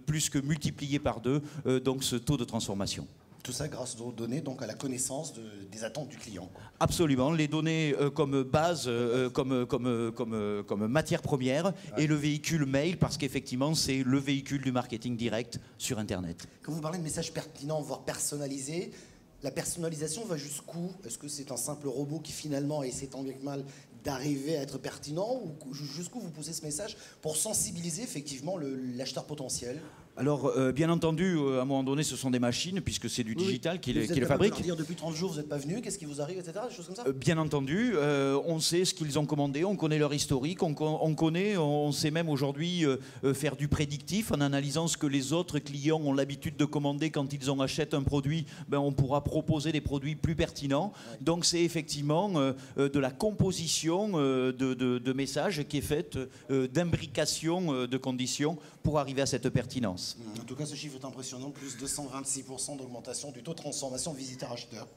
plus que multiplié par 2 donc ce taux de transformation. Tout ça grâce aux données, donc à la connaissance des attentes du client. Absolument, les données comme base, comme matière première, et le véhicule mail, parce qu'effectivement, c'est le véhicule du marketing direct sur Internet. Quand vous parlez de messages pertinents, voire personnalisés, la personnalisation va jusqu'où? Est-ce que c'est un simple robot qui finalement essaie tant bien que mal d'arriver à être pertinent, ou jusqu'où vous poussez ce message pour sensibiliser effectivement l'acheteur potentiel? Alors, bien entendu, à un moment donné, ce sont des machines, puisque c'est du digital qui les fabrique. Vous êtes dire depuis 30 jours, vous n'êtes pas venu, qu'est-ce qui vous arrive, etc., des choses comme ça? Bien entendu, on sait ce qu'ils ont commandé, on connaît leur historique, on sait même aujourd'hui faire du prédictif en analysant ce que les autres clients ont l'habitude de commander quand ils achètent un produit. Ben, on pourra proposer des produits plus pertinents. Ouais. Donc, c'est effectivement de la composition de messages qui est faite d'imbrication de conditions pour arriver à cette pertinence. En tout cas, ce chiffre est impressionnant, plus 226% d'augmentation du taux de transformation visiteur-acheteur.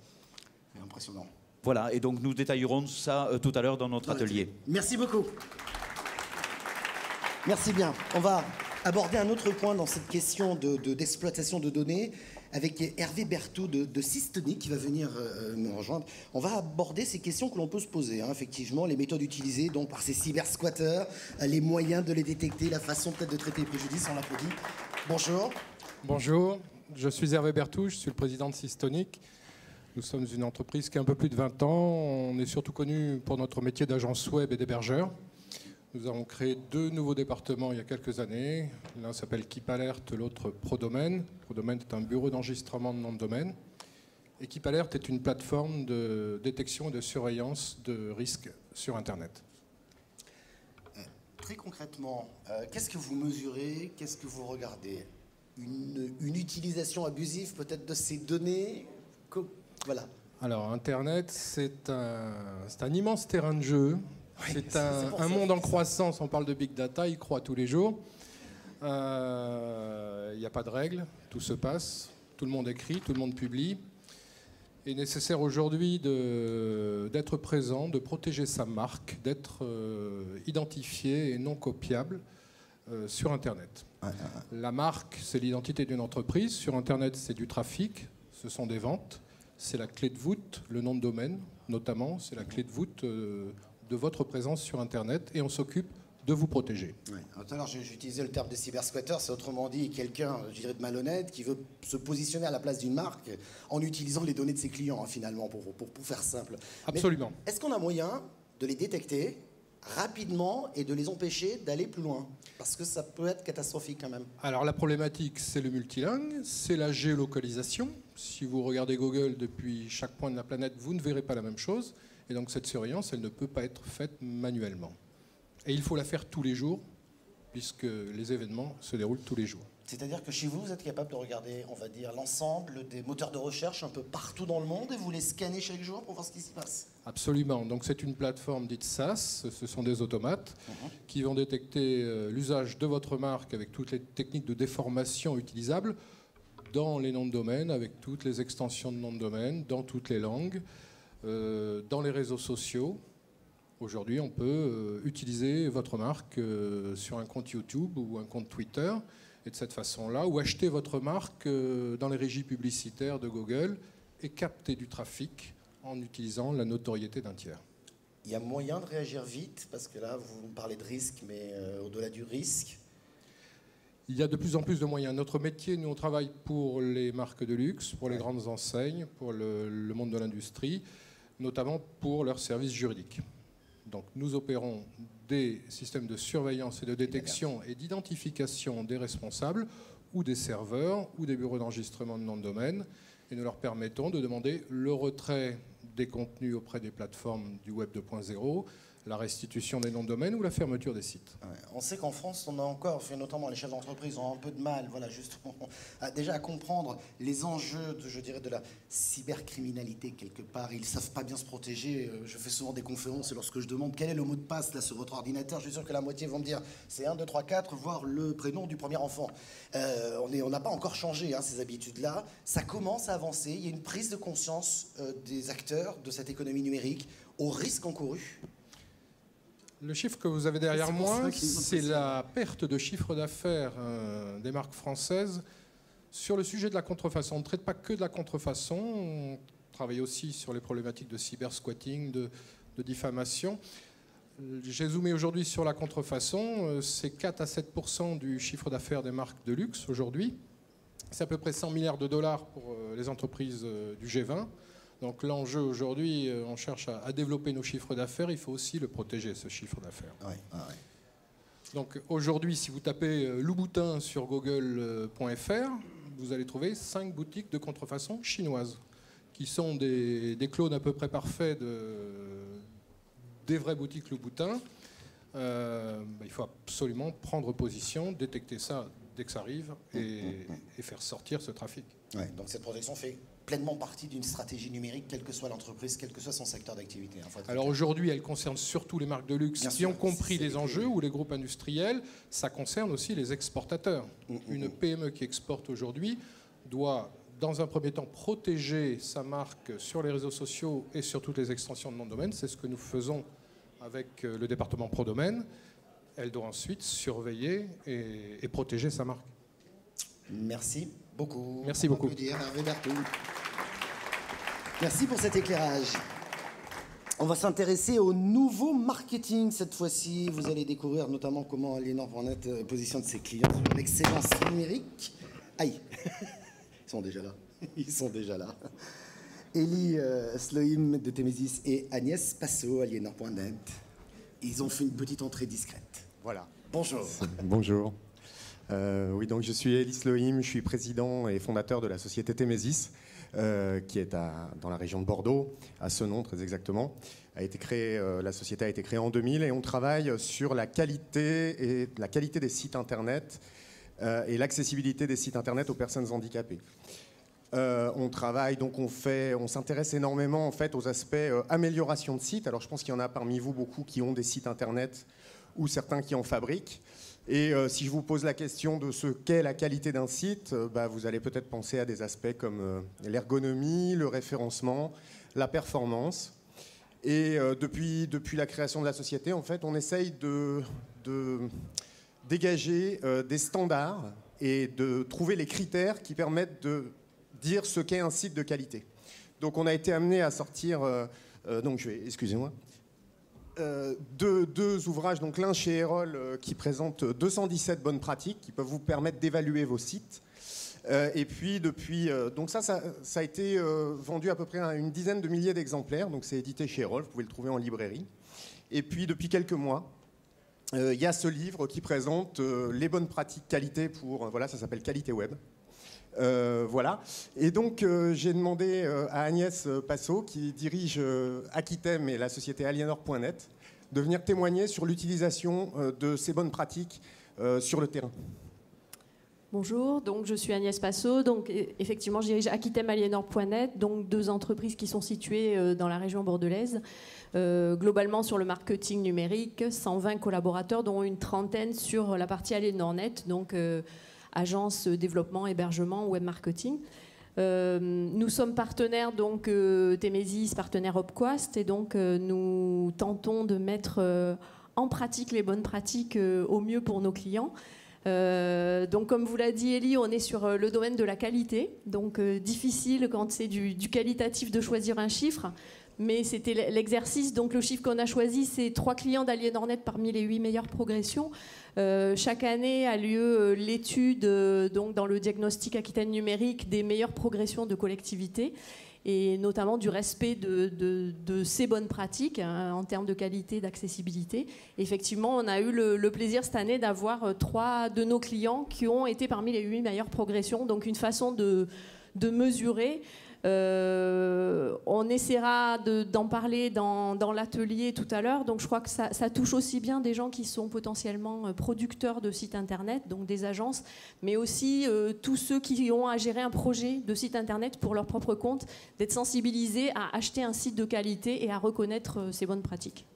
C'est impressionnant. Voilà, et donc nous détaillerons ça tout à l'heure dans notre atelier. Merci beaucoup. Merci bien. On va aborder un autre point dans cette question d'exploitation de données avec Hervé Berthoud de Systonic qui va venir me rejoindre. On va aborder ces questions que l'on peut se poser, hein, effectivement, les méthodes utilisées donc, par ces cybersquatteurs, les moyens de les détecter, la façon peut-être de traiter les préjudices. On l'applaudit. Bonjour. Bonjour, je suis Hervé Berthoud, je suis le président de Systonic. Nous sommes une entreprise qui a un peu plus de 20 ans. On est surtout connu pour notre métier d'agence web et d'hébergeur. Nous avons créé 2 nouveaux départements il y a quelques années. L'un s'appelle Keep Alert, l'autre ProDomain. ProDomain est un bureau d'enregistrement de noms de domaine. Et Keep Alert est une plateforme de détection et de surveillance de risques sur Internet. Très concrètement, qu'est-ce que vous mesurez? Qu'est-ce que vous regardez? Une utilisation abusive peut-être de ces données? Voilà. Alors, Internet, c'est un immense terrain de jeu. Oui, c'est un monde en croissance. On parle de big data, il croît tous les jours. Il n'y a pas de règles, tout se passe, tout le monde écrit, tout le monde publie. Il est nécessaire aujourd'hui d'être présent, de protéger sa marque, d'être identifié et non copiable sur Internet. La marque, c'est l'identité d'une entreprise. Sur Internet, c'est du trafic, ce sont des ventes. C'est la clé de voûte, le nom de domaine notamment, c'est la clé de voûte de votre présence sur Internet. Et on s'occupe de vous protéger. Ouais. Tout à l'heure, j'utilisais le terme de cybersquatter, c'est autrement dit quelqu'un, je dirais, de malhonnête qui veut se positionner à la place d'une marque en utilisant les données de ses clients, hein, finalement, pour faire simple. Absolument. Mais est-ce qu'on a moyen de les détecter rapidement et de les empêcher d'aller plus loin? Parce que ça peut être catastrophique quand même. Alors la problématique, c'est le multilingue, c'est la géolocalisation. Si vous regardez Google depuis chaque point de la planète, vous ne verrez pas la même chose. Et donc cette surveillance, elle ne peut pas être faite manuellement. Et il faut la faire tous les jours, puisque les événements se déroulent tous les jours. C'est-à-dire que chez vous, vous êtes capable de regarder, on va dire, l'ensemble des moteurs de recherche un peu partout dans le monde et vous les scannez chaque jour pour voir ce qui s'y passe? Absolument. Donc c'est une plateforme dite SaaS, ce sont des automates qui vont détecter l'usage de votre marque avec toutes les techniques de déformation utilisables dans les noms de domaine, avec toutes les extensions de noms de domaine, dans toutes les langues, dans les réseaux sociaux. Aujourd'hui, on peut utiliser votre marque sur un compte YouTube ou un compte Twitter, et de cette façon-là, ou acheter votre marque dans les régies publicitaires de Google et capter du trafic en utilisant la notoriété d'un tiers. Il y a moyen de réagir vite, parce que là, vous parlez de risque, mais au-delà du risque... Il y a de plus en plus de moyens. Notre métier, nous, on travaille pour les marques de luxe, pour les grandes enseignes, pour le monde de l'industrie, notamment pour leurs services juridiques. Donc nous opérons des systèmes de surveillance et de détection et d'identification des responsables ou des serveurs ou des bureaux d'enregistrement de noms de domaine, et nous leur permettons de demander le retrait des contenus auprès des plateformes du Web 2.0, la restitution des noms de domaine ou la fermeture des sites. Ouais. On sait qu'en France, on a encore, notamment les chefs d'entreprise, ont un peu de mal, voilà, justement, déjà à comprendre les enjeux, je dirais, de la cybercriminalité quelque part. Ils ne savent pas bien se protéger. Je fais souvent des conférences et lorsque je demande quel est le mot de passe là sur votre ordinateur, je suis sûr que la moitié vont me dire c'est 1, 2, 3, 4, voire le prénom du premier enfant. On n'a pas encore changé ces habitudes-là. Ça commence à avancer. Il y a une prise de conscience des acteurs de cette économie numérique au risque encouru. Le chiffre que vous avez derrière moi, c'est la perte de chiffre d'affaires des marques françaises sur le sujet de la contrefaçon. On ne traite pas que de la contrefaçon, on travaille aussi sur les problématiques de cybersquatting, de diffamation. J'ai zoomé aujourd'hui sur la contrefaçon, c'est 4 à 7% du chiffre d'affaires des marques de luxe aujourd'hui. C'est à peu près 100 milliards de dollars pour les entreprises du G20. Donc l'enjeu aujourd'hui, on cherche à développer nos chiffres d'affaires, il faut aussi le protéger, ce chiffre d'affaires. Ouais. Donc aujourd'hui, si vous tapez Louboutin sur google.fr, vous allez trouver 5 boutiques de contrefaçon chinoises, qui sont des clones à peu près parfaits des vraies boutiques Louboutin. Il faut absolument prendre position, détecter ça dès que ça arrive et faire sortir ce trafic. Ouais, donc cette protection fait pleinement partie d'une stratégie numérique, quelle que soit l'entreprise, quel que soit son secteur d'activité. Alors aujourd'hui, elle concerne surtout les marques de luxe qui ont compris les enjeux, ou les groupes industriels. Ça concerne aussi les exportateurs. Une PME qui exporte aujourd'hui doit, dans un premier temps, protéger sa marque sur les réseaux sociaux et sur toutes les extensions de nom de domaine. C'est ce que nous faisons avec le département ProDomaine. Elle doit ensuite surveiller et protéger sa marque. Merci beaucoup. Merci beaucoup. Hervé Berthoud. Merci pour cet éclairage. On va s'intéresser au nouveau marketing cette fois-ci. Vous allez découvrir notamment comment Aliénor.net positionne ses clients sur l'excellence numérique. Aïe, ils sont déjà là. Ils sont déjà là. Elie Sloim de Temesis et Agnès Passot, Aliénor.net. Ils ont fait une petite entrée discrète. Voilà. Bonjour. Bonjour. Oui, donc je suis Elie Sloim, je suis président et fondateur de la société Temesis, qui est dans la région de Bordeaux, à Senon très exactement. La société a été créée en 2000 et on travaille sur la qualité des sites internet et l'accessibilité des sites internet aux personnes handicapées. On travaille, donc on s'intéresse énormément en fait aux aspects amélioration de sites. Alors je pense qu'il y en a parmi vous beaucoup qui ont des sites internet ou certains qui en fabriquent. Et si je vous pose la question de ce qu'est la qualité d'un site, vous allez peut-être penser à des aspects comme l'ergonomie, le référencement, la performance. Et depuis la création de la société, en fait, on essaye de dégager des standards et de trouver les critères qui permettent de dire ce qu'est un site de qualité. Donc on a été amené à sortir... excusez-moi. deux ouvrages, donc l'un chez Erol qui présente 217 bonnes pratiques qui peuvent vous permettre d'évaluer vos sites. Et puis depuis, donc ça a été vendu à peu près à une dizaine de milliers d'exemplaires, donc c'est édité chez Erol, vous pouvez le trouver en librairie. Et puis depuis quelques mois, il y a ce livre qui présente les bonnes pratiques qualité pour, voilà, ça s'appelle Qualité Web. Voilà. Et donc j'ai demandé à Agnès Passot, qui dirige Aquitem et la société Alienor.net, de venir témoigner sur l'utilisation de ces bonnes pratiques sur le terrain. Bonjour, donc je suis Agnès Passot, donc effectivement je dirige Aquitem Alienor.net, donc 2 entreprises qui sont situées dans la région bordelaise. Globalement sur le marketing numérique, 120 collaborateurs, dont une trentaine sur la partie Alienor.net, donc agence développement, hébergement, web marketing. Nous sommes partenaires donc Temesis, partenaire Opquast, et donc nous tentons de mettre en pratique les bonnes pratiques au mieux pour nos clients. Donc comme vous l'a dit Elie, on est sur le domaine de la qualité, donc difficile quand c'est du qualitatif de choisir un chiffre, mais c'était l'exercice. Donc le chiffre qu'on a choisi, c'est 3 clients d'Alienor.net parmi les 8 meilleures progressions. Chaque année a lieu l'étude donc dans le diagnostic Aquitaine numérique des meilleures progressions de collectivités, et notamment du respect de ces bonnes pratiques en termes de qualité, d'accessibilité. Effectivement, on a eu le plaisir cette année d'avoir 3 de nos clients qui ont été parmi les 8 meilleures progressions, donc une façon de mesurer. On essaiera d'en parler dans l'atelier tout à l'heure. Donc je crois que ça touche aussi bien des gens qui sont potentiellement producteurs de sites internet, donc des agences, mais aussi tous ceux qui ont à gérer un projet de site internet pour leur propre compte, d'être sensibilisés à acheter un site de qualité et à reconnaître ces bonnes pratiques.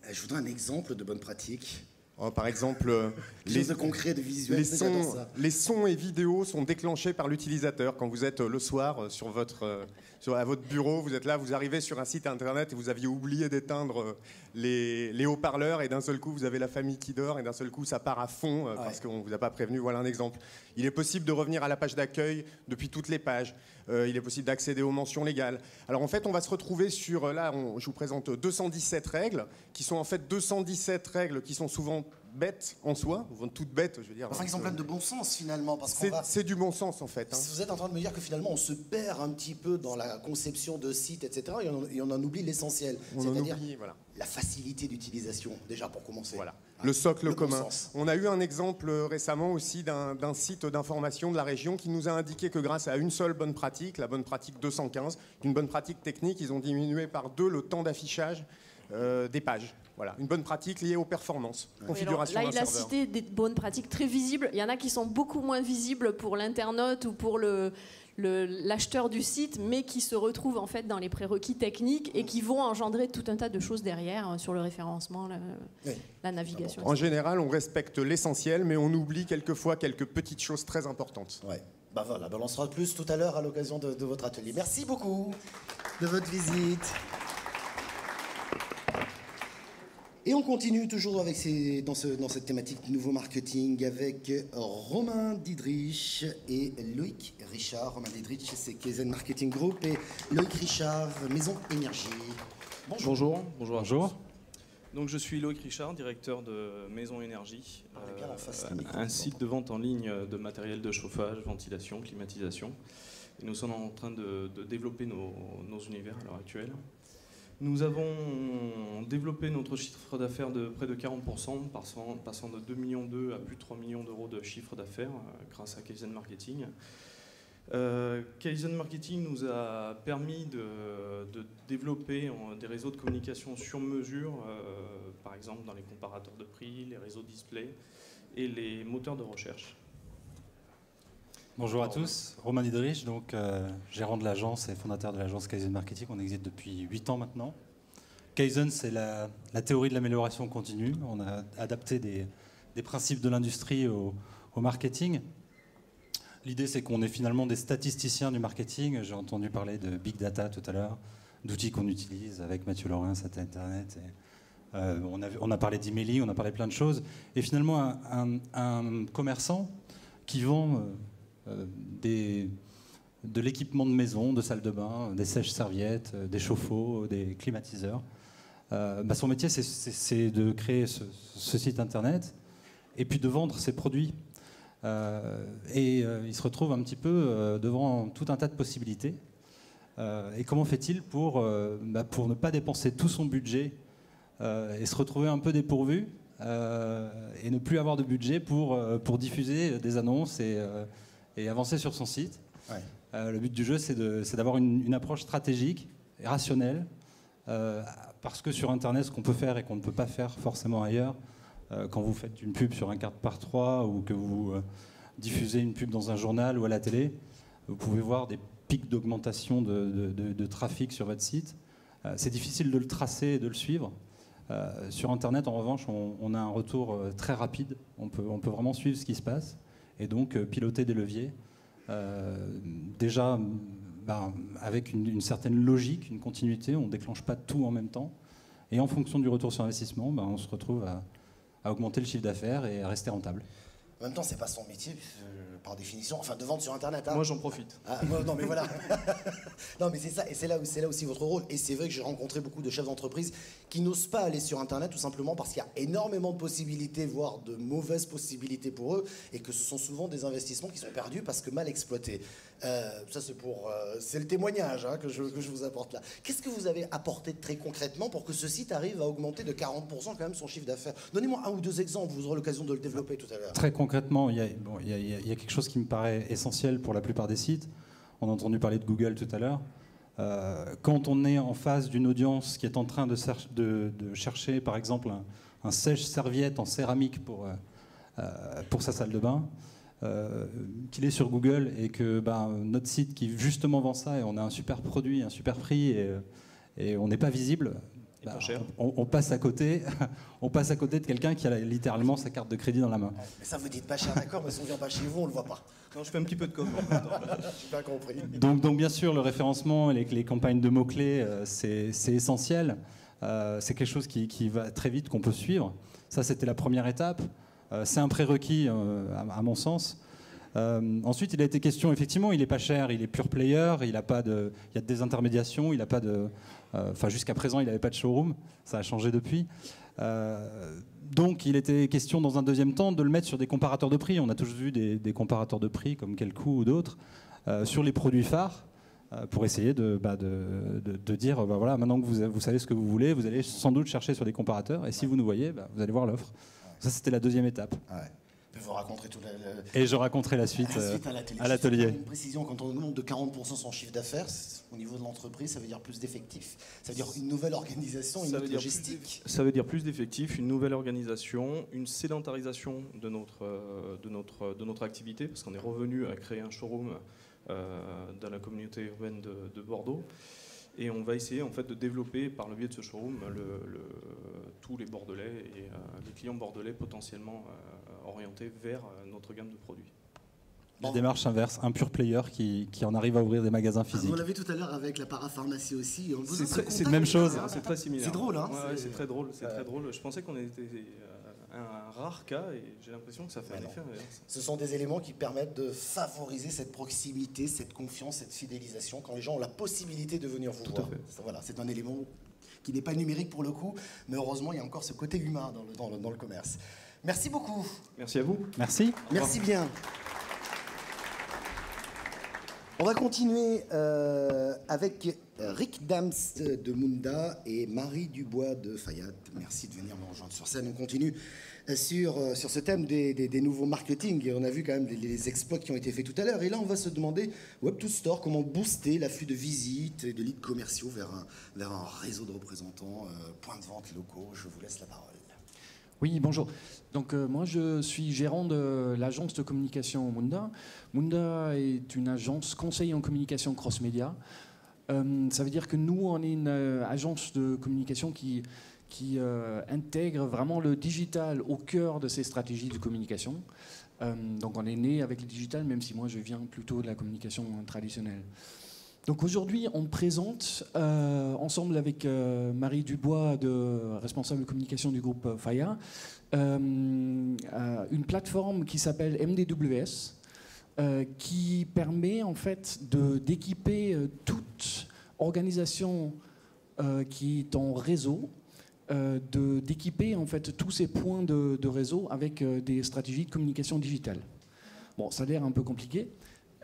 Je voudrais un exemple de bonne pratique. Par exemple, les sons et vidéos sont déclenchés par l'utilisateur. Quand vous êtes le soir à votre bureau, vous êtes là, vous arrivez sur un site internet et vous aviez oublié d'éteindre les haut-parleurs, et d'un seul coup vous avez la famille qui dort et d'un seul coup ça part à fond parce qu'on ne vous a pas prévenu. Voilà un exemple. Il est possible de revenir à la page d'accueil depuis toutes les pages. Il est possible d'accéder aux mentions légales. Alors en fait, on va se retrouver sur, je vous présente 217 règles, qui sont en fait 217 règles qui sont souvent bêtes en soi, toutes bêtes, je veux dire. Enfin, ils sont pleines de bon sens finalement. C'est du bon sens en fait. Hein. Vous êtes en train de me dire que finalement on se perd un petit peu dans la conception de sites, etc. Et on en oublie l'essentiel. C'est-à-dire la facilité d'utilisation, déjà pour commencer. Voilà. Le socle commun. On a eu un exemple récemment aussi d'un site d'information de la région qui nous a indiqué que grâce à une seule bonne pratique, la bonne pratique 215, une bonne pratique technique, ils ont diminué par 2 le temps d'affichage des pages. Voilà, une bonne pratique liée aux performances, configuration d'un serveur. Là, il a cité des bonnes pratiques très visibles. Il y en a qui sont beaucoup moins visibles pour l'internaute ou pour l'acheteur du site, mais qui se retrouvent en fait dans les prérequis techniques et qui vont engendrer tout un tas de choses derrière sur le référencement, la navigation. En général, on respecte l'essentiel, mais on oublie quelquefois quelques petites choses très importantes. Ouais. Bah voilà, on en saura plus tout à l'heure à l'occasion de votre atelier. Merci beaucoup de votre visite. Et on continue toujours dans cette thématique du nouveau marketing avec Romain Diedrich et Loïc Richard. Romain Diedrich, c'est Kaizen Marketing Group, et Loïc Richard, Maison Énergie. Bonjour. Bonjour. Donc je suis Loïc Richard, directeur de Maison Énergie, un site de vente en ligne de matériel de chauffage, ventilation, climatisation. Et nous sommes en train de développer nos univers à l'heure actuelle. Nous avons développé notre chiffre d'affaires de près de 40%, passant de 2,2 millions à plus de 3 millions d'euros de chiffre d'affaires grâce à Kaizen Marketing. Kaizen Marketing nous a permis de développer des réseaux de communication sur mesure, par exemple dans les comparateurs de prix, les réseaux display et les moteurs de recherche. Bonjour à tous, Romain Diedrich, donc gérant de l'agence et fondateur de l'agence Kaizen Marketing. On existe depuis 8 ans maintenant. Kaizen, c'est la théorie de l'amélioration continue. On a adapté des principes de l'industrie au marketing. L'idée, c'est qu'on est finalement des statisticiens du marketing. J'ai entendu parler de big data tout à l'heure, d'outils qu'on utilise avec Mathieu Laurin, Internet. On a parlé d'emailing, on a parlé plein de choses. Et finalement, un commerçant qui vend de l'équipement de maison, de salle de bain, des sèches-serviettes, des chauffe-eau, des climatiseurs, Son métier, c'est de créer ce site internet et puis de vendre ses produits. Il se retrouve un petit peu devant tout un tas de possibilités. Et comment fait-il pour ne pas dépenser tout son budget et se retrouver un peu dépourvu et ne plus avoir de budget pour diffuser des annonces et avancer sur son site. Le but du jeu, c'est d'avoir une approche stratégique et rationnelle, parce que sur Internet, ce qu'on peut faire et qu'on ne peut pas faire forcément ailleurs, quand vous faites une pub sur un 4x3 ou que vous diffusez une pub dans un journal ou à la télé, vous pouvez voir des pics d'augmentation de trafic sur votre site. C'est difficile de le tracer et de le suivre. Sur Internet, en revanche, on a un retour très rapide. On peut vraiment suivre ce qui se passe et donc piloter des leviers. Déjà, avec une certaine logique, une continuité, on ne déclenche pas tout en même temps. Et en fonction du retour sur investissement, on se retrouve à augmenter le chiffre d'affaires et à rester rentable. En même temps, c'est pas son métier, par définition, enfin de vendre sur Internet. Moi, j'en profite. Non, mais voilà. Non, mais c'est ça, et c'est là aussi votre rôle. Et c'est vrai que j'ai rencontré beaucoup de chefs d'entreprise qui n'osent pas aller sur Internet, tout simplement parce qu'il y a énormément de possibilités, voire de mauvaises possibilités pour eux, et que ce sont souvent des investissements qui sont perdus parce que mal exploités. Ça, c'est le témoignage que je vous apporte là. Qu'est-ce que vous avez apporté très concrètement pour que ce site arrive à augmenter de 40% quand même son chiffre d'affaires? Donnez-moi un ou deux exemples, vous aurez l'occasion de le développer tout à l'heure. Très concrètement, il y a quelque chose qui me paraît essentiel pour la plupart des sites. On a entendu parler de Google tout à l'heure. Quand on est en face d'une audience qui est en train de chercher, par exemple, un sèche-serviette en céramique pour sa salle de bain, qu'il est sur Google et que notre site qui justement vend ça et on a un super produit, un super prix et on n'est pas visible, on passe à côté de quelqu'un qui a littéralement sa carte de crédit dans la main. Mais ça, vous dites pas cher, d'accord, mais si on vient pas chez vous, on le voit pas. Non, je fais un petit peu de com. J'ai pas compris. Donc bien sûr, le référencement et les campagnes de mots-clés, c'est essentiel. C'est quelque chose qui va très vite, qu'on peut suivre. Ça, c'était la première étape. C'est un prérequis, à mon sens. Ensuite, il a été question, effectivement, il n'est pas cher, il est pure player, il y a de désintermédiation, il n'a pas de... jusqu'à présent, il n'avait pas de showroom, ça a changé depuis. Donc, il était question, dans un deuxième temps, de le mettre sur des comparateurs de prix. On a tous vu des comparateurs de prix, comme Quelcoût ou d'autres, sur les produits phares, pour essayer de dire, voilà, maintenant que vous savez ce que vous voulez, vous allez sans doute chercher sur des comparateurs, et si vous nous voyez, vous allez voir l'offre. Ça, c'était la deuxième étape. Vous raconterez tout Et je raconterai la suite à l'atelier. Une précision, quand on augmente de 40% son chiffre d'affaires, au niveau de l'entreprise, ça veut dire plus d'effectifs. Ça veut dire une nouvelle organisation, une autre logistique. Ça veut dire plus d'effectifs, une nouvelle organisation, une sédentarisation de notre activité, parce qu'on est revenu à créer un showroom dans la communauté urbaine de Bordeaux. Et on va essayer en fait de développer par le biais de ce showroom tous les Bordelais et les clients bordelais potentiellement orientés vers notre gamme de produits. La démarche inverse, un pure player qui en arrive à ouvrir des magasins physiques. On l'avait tout à l'heure avec la parapharmacie aussi. C'est la même chose. C'est très similaire. C'est drôle, hein? C'est très drôle. C'est très drôle. Je pensais qu'on était un rare cas et j'ai l'impression que ça fait un effet inverse. Ce sont des éléments qui permettent de favoriser cette proximité, cette confiance, cette fidélisation quand les gens ont la possibilité de venir vous voir. Voilà, c'est un élément qui n'est pas numérique pour le coup, mais heureusement il y a encore ce côté humain dans le commerce. Merci beaucoup. Merci à vous. Merci. Merci bien. On va continuer avec Rick Dams de Munda et Marie Dubois de Fayat. Merci de venir nous rejoindre sur scène. On continue sur ce thème des nouveaux marketing. Et on a vu quand même les exploits qui ont été faits tout à l'heure. Et là, on va se demander, Web2Store, comment booster l'afflux de visites et de leads commerciaux vers un réseau de représentants, points de vente locaux. Je vous laisse la parole. Oui, bonjour. Donc moi, je suis gérant de l'agence de communication Munda. Munda est une agence conseil en communication cross-média. Ça veut dire que nous, on est une agence de communication qui intègre vraiment le digital au cœur de ses stratégies de communication. Donc on est né avec le digital, même si moi, je viens plutôt de la communication traditionnelle. Donc aujourd'hui, on présente, ensemble avec Marie Dubois, responsable de communication du groupe Faya, une plateforme qui s'appelle MDWS, qui permet en fait d'équiper toute organisation qui est en réseau d'équiper en fait tous ces points de réseau avec des stratégies de communication digitale. Bon, ça a l'air un peu compliqué.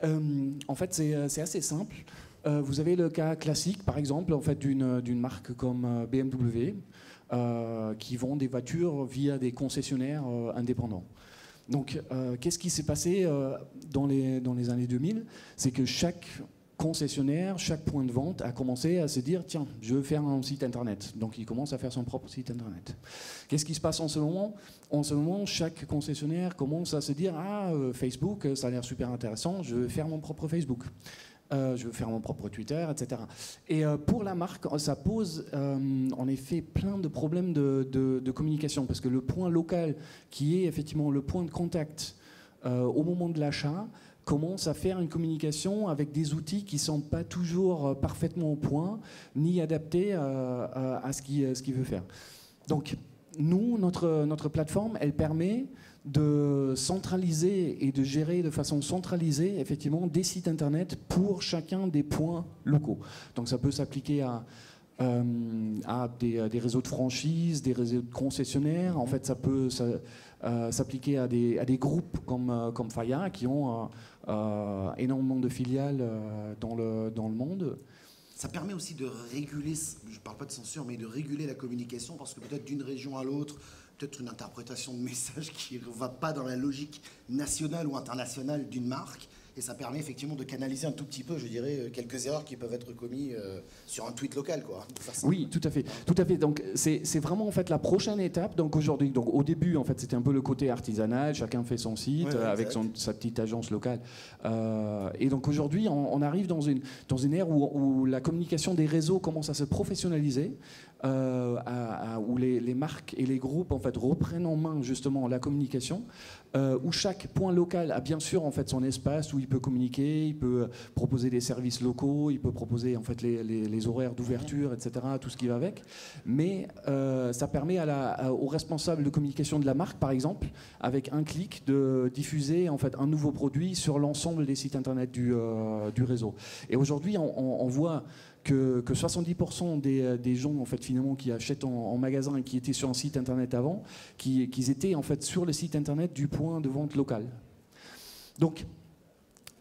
En fait, c'est assez simple. Vous avez le cas classique, par exemple, en fait, d'une marque comme BMW qui vend des voitures via des concessionnaires indépendants. Donc, qu'est-ce qui s'est passé dans les années 2000? C'est que chaque concessionnaire, chaque point de vente a commencé à se dire tiens, je veux faire un site internet. Donc il commence à faire son propre site internet. Qu'est-ce qui se passe en ce moment? En ce moment, chaque concessionnaire commence à se dire ah, Facebook, ça a l'air super intéressant, je veux faire mon propre Facebook. Je veux faire mon propre Twitter, etc. Et pour la marque, ça pose en effet plein de problèmes de communication, parce que le point local, qui est effectivement le point de contact au moment de l'achat, commence à faire une communication avec des outils qui ne sont pas toujours parfaitement au point, ni adaptés à ce qu'il veut faire. Donc, nous, notre plateforme, elle permet de centraliser et de gérer de façon centralisée, effectivement, des sites Internet pour chacun des points locaux. Donc, ça peut s'appliquer à des réseaux de franchise, des réseaux de concessionnaires. En fait, ça peut s'appliquer à des groupes comme Faya qui ont énormément de filiales dans le monde. Ça permet aussi de réguler, je ne parle pas de censure, mais de réguler la communication, parce que peut-être d'une région à l'autre, peut-être une interprétation de message qui ne va pas dans la logique nationale ou internationale d'une marque. Et ça permet effectivement de canaliser un tout petit peu, je dirais, quelques erreurs qui peuvent être commises sur un tweet local, quoi. Oui, tout à fait. Tout à fait. Donc c'est vraiment en fait la prochaine étape. Donc aujourd'hui, donc au début, en fait, c'était un peu le côté artisanal. Chacun fait son site avec sa petite agence locale. Et donc aujourd'hui, on arrive dans une ère où la communication des réseaux commence à se professionnaliser. Où les marques et les groupes en fait reprennent en main justement la communication, où chaque point local a bien sûr en fait son espace où il peut communiquer, il peut proposer des services locaux, il peut proposer en fait les horaires d'ouverture, etc., tout ce qui va avec. Mais ça permet aux responsables de communication de la marque, par exemple, avec un clic, de diffuser en fait un nouveau produit sur l'ensemble des sites internet du réseau. Et aujourd'hui, on voit que 70% des gens en fait finalement qui achètent en magasin et qui étaient sur un site internet avant, qu'ils étaient en fait sur le site internet du point de vente local. Donc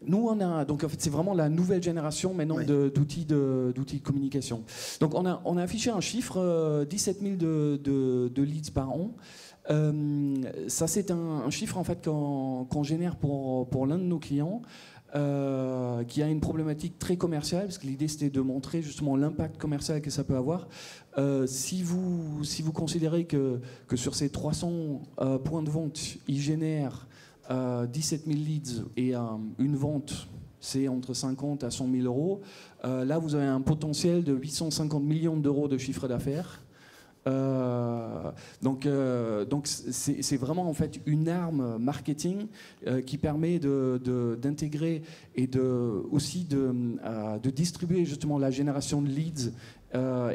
nous donc en fait c'est vraiment la nouvelle génération maintenant d'outils de communication. Donc on a affiché un chiffre 17 000 de leads par an. Ça c'est un chiffre en fait qu'on génère pour l'un de nos clients. Qui a une problématique très commerciale, parce que l'idée c'était de montrer justement l'impact commercial que ça peut avoir. Si vous considérez que sur ces 300 points de vente, ils génèrent 17 000 leads et une vente, c'est entre 50 à 100 000 euros, là vous avez un potentiel de 850 millions d'euros de chiffre d'affaires. Donc c'est vraiment en fait une arme marketing qui permet d'intégrer et aussi de distribuer justement la génération de leads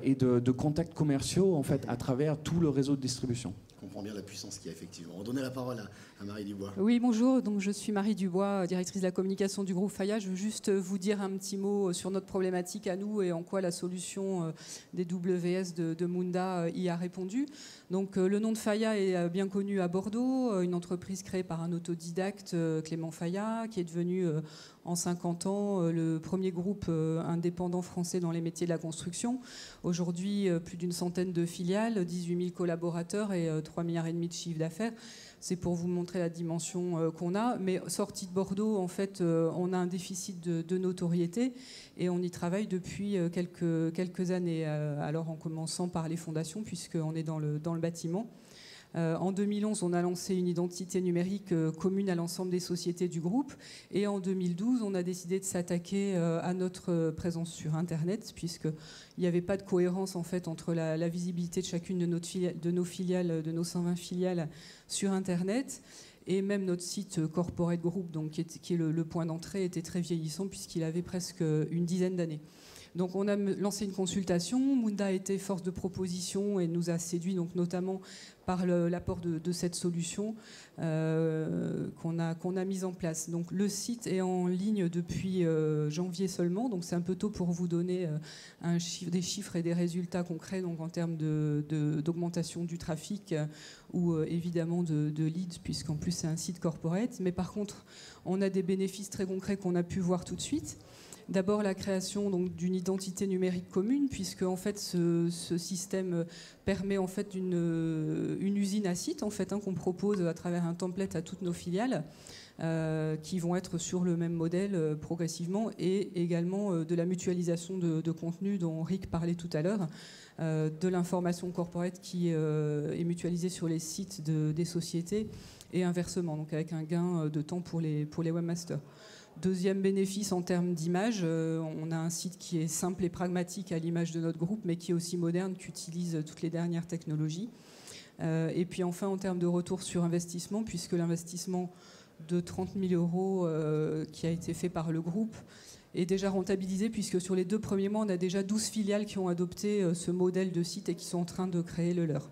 et de contacts commerciaux en fait à travers tout le réseau de distribution. Je comprends bien la puissance qu'il y a effectivement. On va donner la parole à Marie Dubois. Oui, bonjour. Donc, je suis Marie Dubois, directrice de la communication du groupe Faya. Je veux juste vous dire un petit mot sur notre problématique à nous et en quoi la solution des WS de Munda y a répondu. Donc, le nom de Faya est bien connu à Bordeaux, une entreprise créée par un autodidacte, Clément Faya, qui est devenu en 50 ans le premier groupe indépendant français dans les métiers de la construction. Aujourd'hui, plus d'une centaine de filiales, 18 000 collaborateurs et 3,5 milliards de chiffre d'affaires. C'est pour vous montrer la dimension qu'on a. Mais sorti de Bordeaux, en fait, on a un déficit de notoriété et on y travaille depuis quelques années. Alors en commençant par les fondations, puisqu'on est dans le bâtiment. En 2011, on a lancé une identité numérique commune à l'ensemble des sociétés du groupe. Et en 2012, on a décidé de s'attaquer à notre présence sur Internet, puisqu'il n'y avait pas de cohérence en fait, entre la visibilité de chacune de nos filiales, de nos 120 filiales sur Internet. Et même notre site Corporate Group, donc, qui est le point d'entrée, était très vieillissant, puisqu'il avait presque une dizaine d'années. Donc on a lancé une consultation, Munda a été force de proposition et nous a séduit, donc notamment par l'apport de cette solution qu'on a mise en place. Donc le site est en ligne depuis janvier seulement, donc c'est un peu tôt pour vous donner des chiffres et des résultats concrets, donc en termes d'augmentation du trafic ou évidemment de leads, puisqu'en plus c'est un site corporate. Mais par contre, on a des bénéfices très concrets qu'on a pu voir tout de suite. D'abord la création d'une identité numérique commune, puisque en fait ce système permet en fait une usine à site en fait, qu'on propose à travers un template à toutes nos filiales, qui vont être sur le même modèle progressivement, et également de la mutualisation de contenu dont Rick parlait tout à l'heure, de l'information corporate qui est mutualisée sur les sites des sociétés et inversement, donc avec un gain de temps pour les webmasters. Deuxième bénéfice en termes d'image, on a un site qui est simple et pragmatique à l'image de notre groupe, mais qui est aussi moderne, qui utilise toutes les dernières technologies. Et puis enfin, en termes de retour sur investissement, puisque l'investissement de 30 000 € qui a été fait par le groupe est déjà rentabilisé, puisque sur les 2 premiers mois, on a déjà 12 filiales qui ont adopté ce modèle de site et qui sont en train de créer le leur.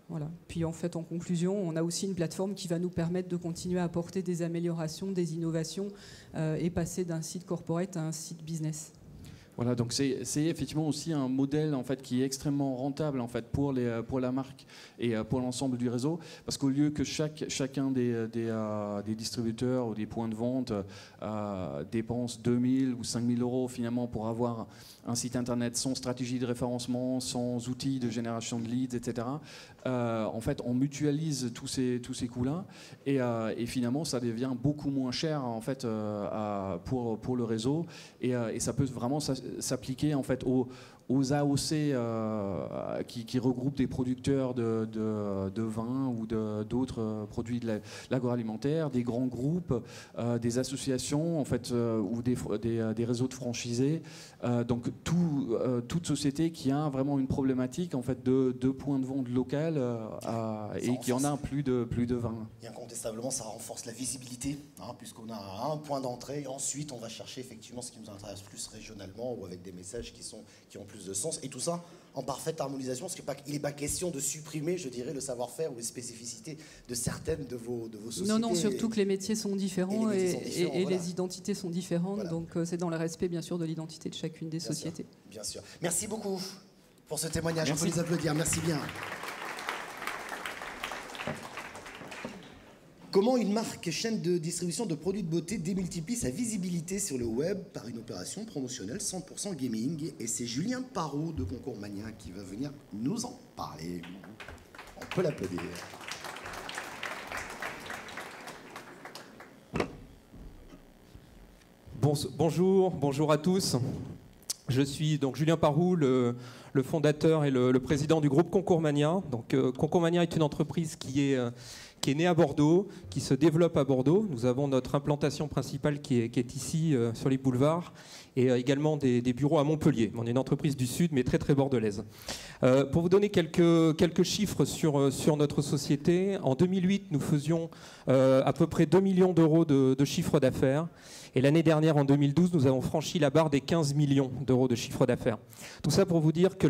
Voilà. Puis en fait, en conclusion, on a aussi une plateforme qui va nous permettre de continuer à apporter des améliorations, des innovations et passer d'un site corporate à un site business. Voilà, donc c'est effectivement aussi un modèle en fait qui est extrêmement rentable en fait pour la marque et pour l'ensemble du réseau, parce qu'au lieu que chacun des distributeurs ou des points de vente dépense 2 000 ou 5 000 € finalement pour avoir un site internet sans stratégie de référencement, sans outils de génération de leads, etc. En fait, on mutualise tous ces coûts-là et finalement, ça devient beaucoup moins cher en fait pour le réseau et ça peut vraiment s'appliquer en fait aux AOC qui regroupent des producteurs de vin ou d'autres produits de l'agroalimentaire, des grands groupes, des associations en fait, ou des réseaux de franchisés. Donc toute société qui a vraiment une problématique en fait, de points de vente local et qui en a plus de 20. Et incontestablement, ça renforce la visibilité, puisqu'on a un point d'entrée. Ensuite, on va chercher effectivement ce qui nous intéresse plus régionalement ou avec des messages qui ont plus de sens. Et tout ça en parfaite harmonisation, parce qu'il n'est pas question de supprimer, je dirais, le savoir-faire ou les spécificités de certaines de vos sociétés. Non, surtout que les métiers sont différents et les identités sont différentes. Voilà. Donc c'est dans le respect, bien sûr, de l'identité de chacune des sociétés. Bien sûr. Merci beaucoup pour ce témoignage. Merci. On peut les applaudir. Merci bien. Comment une marque chaîne de distribution de produits de beauté démultiplie sa visibilité sur le web par une opération promotionnelle 100% gaming? Et c'est Julien Parot de Concours Mania qui va venir nous en parler. On peut l'applaudir. Bonjour à tous. Je suis donc Julien Parot, le fondateur et le président du groupe Concours Mania. Donc Concours Mania est une entreprise qui est née à Bordeaux, qui se développe à Bordeaux. Nous avons notre implantation principale qui est ici, sur les boulevards, et également des bureaux à Montpellier. On est une entreprise du Sud, mais très très bordelaise. Pour vous donner quelques chiffres sur notre société, en 2008, nous faisions à peu près 2 millions d'euros de chiffre d'affaires. Et l'année dernière, en 2012, nous avons franchi la barre des 15 millions d'euros de chiffre d'affaires. Tout ça pour vous dire que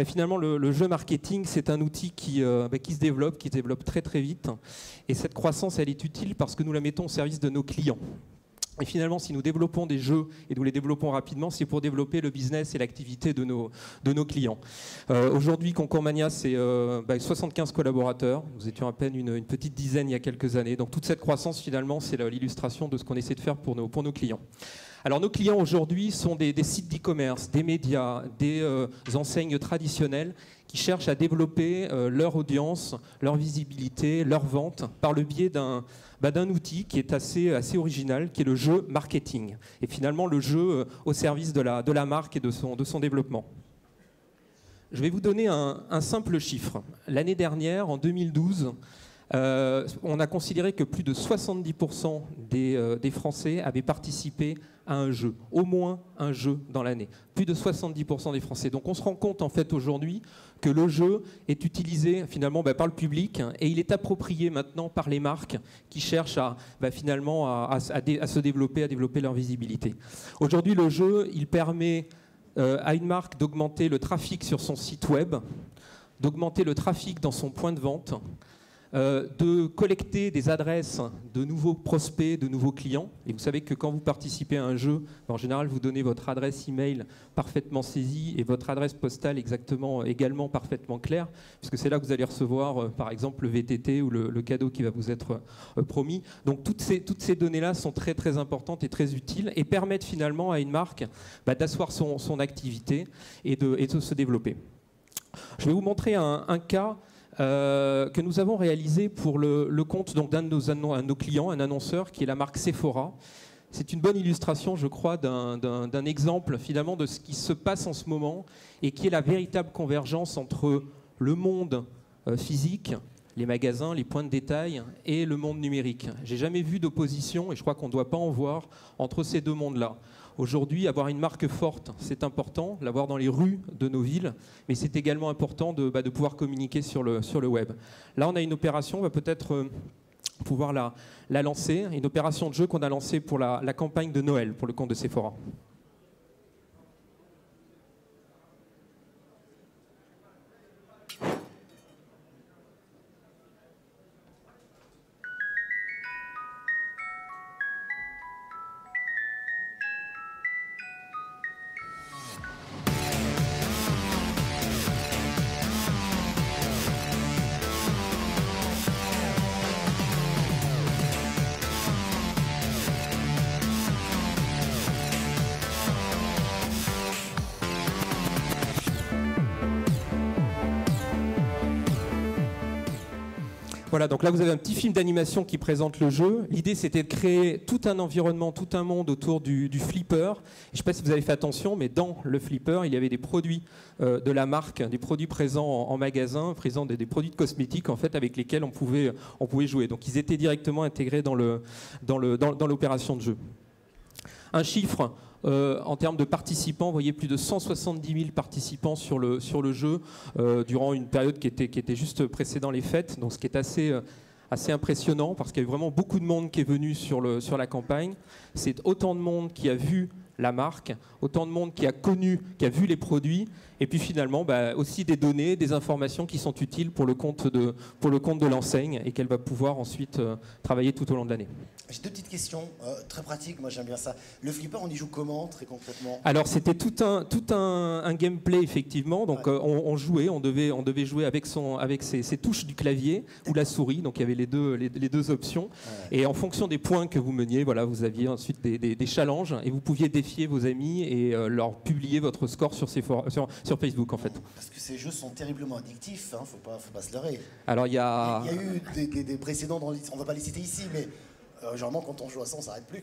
finalement, le jeu marketing, c'est un outil qui se développe très très vite. Et cette croissance, elle est utile parce que nous la mettons au service de nos clients. Et finalement, si nous développons des jeux et nous les développons rapidement, c'est pour développer le business et l'activité de nos clients. Aujourd'hui, Concours Mania, c'est 75 collaborateurs. Nous étions à peine une petite dizaine il y a quelques années. Donc toute cette croissance, finalement, c'est l'illustration de ce qu'on essaie de faire pour nos clients. Alors nos clients aujourd'hui sont des sites d'e-commerce, des médias, des enseignes traditionnelles qui cherchent à développer leur audience, leur visibilité, leur vente par le biais d'un outil qui est assez original, qui est le jeu marketing. Et finalement, le jeu au service de la marque et de son développement. Je vais vous donner un simple chiffre. L'année dernière, en 2012, on a considéré que plus de 70% des Français avaient participé à un jeu, au moins un jeu dans l'année. Plus de 70% des Français. Donc on se rend compte en fait aujourd'hui que le jeu est utilisé finalement par le public et il est approprié maintenant par les marques qui cherchent à se développer, à développer leur visibilité. Aujourd'hui, le jeu, il permet à une marque d'augmenter le trafic sur son site web, d'augmenter le trafic dans son point de vente, de collecter des adresses de nouveaux prospects, de nouveaux clients. Et vous savez que quand vous participez à un jeu, en général, vous donnez votre adresse email parfaitement saisie et votre adresse postale également parfaitement claire, puisque c'est là que vous allez recevoir, par exemple, le VTT ou le cadeau qui va vous être promis. Donc toutes ces données-là sont très très importantes et très utiles et permettent finalement à une marque d'asseoir son activité et de se développer. Je vais vous montrer un cas que nous avons réalisé pour le compte d'un de nos clients, un annonceur, qui est la marque Sephora. C'est une bonne illustration, je crois, d'un exemple finalement de ce qui se passe en ce moment et qui est la véritable convergence entre le monde physique, les magasins, les points de détail, et le monde numérique. J'ai jamais vu d'opposition, et je crois qu'on ne doit pas en voir, entre ces deux mondes-là. Aujourd'hui, avoir une marque forte, c'est important, l'avoir dans les rues de nos villes, mais c'est également important de pouvoir communiquer sur le web. Là, on a une opération, on va peut-être pouvoir la lancer, une opération de jeu qu'on a lancée pour la campagne de Noël, pour le compte de Sephora. Voilà, donc là vous avez un petit film d'animation qui présente le jeu. L'idée c'était de créer tout un environnement, tout un monde autour du flipper. Je ne sais pas si vous avez fait attention, mais dans le flipper, il y avait des produits de la marque, des produits présents en magasin, présents des produits de cosmétiques en fait, avec lesquels on pouvait jouer. Donc ils étaient directement intégrés dans l'opération de jeu. Un chiffre. En termes de participants, vous voyez plus de 170 000 participants sur le jeu durant une période qui était juste précédant les fêtes, donc ce qui est assez impressionnant parce qu'il y a eu vraiment beaucoup de monde qui est venu sur la campagne. C'est autant de monde qui a vu la marque, autant de monde qui a vu les produits, et puis finalement aussi des données, des informations qui sont utiles pour le compte de l'enseigne et qu'elle va pouvoir ensuite travailler tout au long de l'année. J'ai deux petites questions, très pratiques, moi j'aime bien ça. Le flipper, on y joue comment, très concrètement? Alors c'était tout un gameplay effectivement, donc on jouait, on devait jouer avec ses touches du clavier ou la souris, donc il y avait les deux options, et en fonction des points que vous meniez, voilà, vous aviez ensuite des challenges, et vous pouviez défier vos amis et leur publier votre score sur Facebook en fait. Parce que ces jeux sont terriblement addictifs, hein, faut pas se leurrer. Alors il y a eu des précédents, on ne va pas les citer ici, mais généralement quand on joue à ça, on s'arrête plus.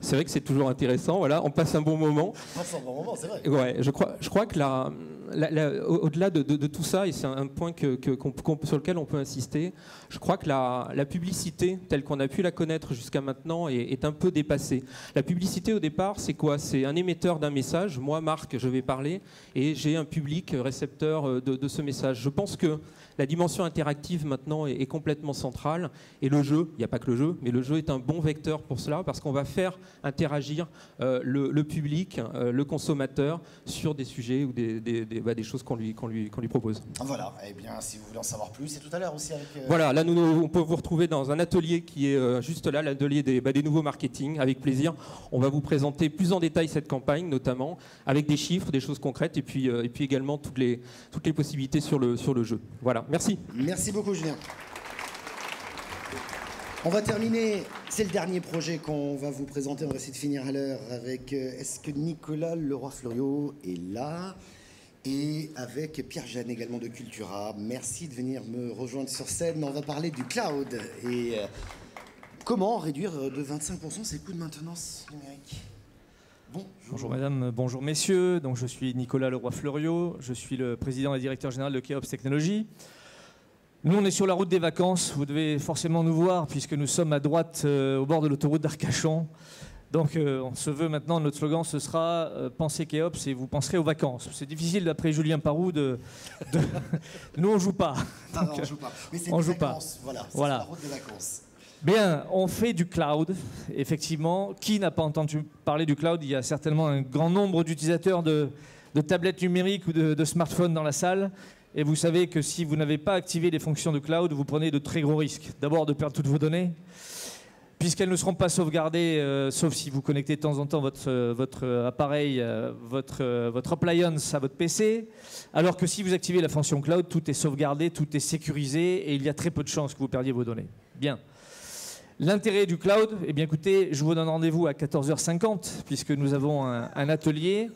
C'est vrai que c'est toujours intéressant, voilà, on passe un bon moment. On passe un bon moment, c'est vrai. Ouais, je crois que au-delà de tout ça, et c'est un point sur lequel on peut insister, je crois que la publicité telle qu'on a pu la connaître jusqu'à maintenant est un peu dépassée. La publicité au départ, c'est quoi? C'est un émetteur d'un message, moi Marc, je vais parler, et j'ai un public récepteur de ce message. Je pense que la dimension interactive maintenant est complètement centrale, et le jeu, il n'y a pas que le jeu, mais le jeu est un bon vecteur pour cela, parce qu'on va faire interagir le public, le consommateur, sur des sujets ou des choses qu'on lui propose. Voilà, et bien si vous voulez en savoir plus, c'est tout à l'heure aussi avec... Voilà, là on peut vous retrouver dans un atelier qui est juste là, l'atelier des nouveaux marketing, avec plaisir. On va vous présenter plus en détail cette campagne, notamment, avec des chiffres, des choses concrètes, et puis également toutes les possibilités sur le jeu. Voilà, merci. Merci beaucoup Julien. On va terminer, c'est le dernier projet qu'on va vous présenter, on va essayer de finir à l'heure avec, est-ce que Nicolas Leroy-Fleuriot est là? Et avec Pierre Jeanne également de Cultura. Merci de venir me rejoindre sur scène, on va parler du cloud et comment réduire de 25% ses coûts de maintenance numérique. Bonjour madame, bonjour messieurs, donc je suis Nicolas Leroy-Fleuriot, je suis le président et directeur général de Keops Technologies. Nous, on est sur la route des vacances. Vous devez forcément nous voir puisque nous sommes à droite au bord de l'autoroute d'Arcachon. Donc, on se veut maintenant, notre slogan, ce sera pensez Keops et vous penserez aux vacances. C'est difficile, d'après Julien Parou, Nous, on ne joue pas. Non, on ne joue pas. Mais c'est des vacances, voilà. C'est la route des vacances. Bien, on fait du cloud, effectivement. Qui n'a pas entendu parler du cloud? Il y a certainement un grand nombre d'utilisateurs de tablettes numériques ou de smartphones dans la salle. Et vous savez que si vous n'avez pas activé les fonctions de cloud, vous prenez de très gros risques. D'abord de perdre toutes vos données, puisqu'elles ne seront pas sauvegardées, sauf si vous connectez de temps en temps votre appareil, votre appliance à votre PC. Alors que si vous activez la fonction cloud, tout est sauvegardé, tout est sécurisé, et il y a très peu de chances que vous perdiez vos données. Bien. L'intérêt du cloud, eh bien écoutez, je vous donne rendez-vous à 14h50, puisque nous avons un atelier.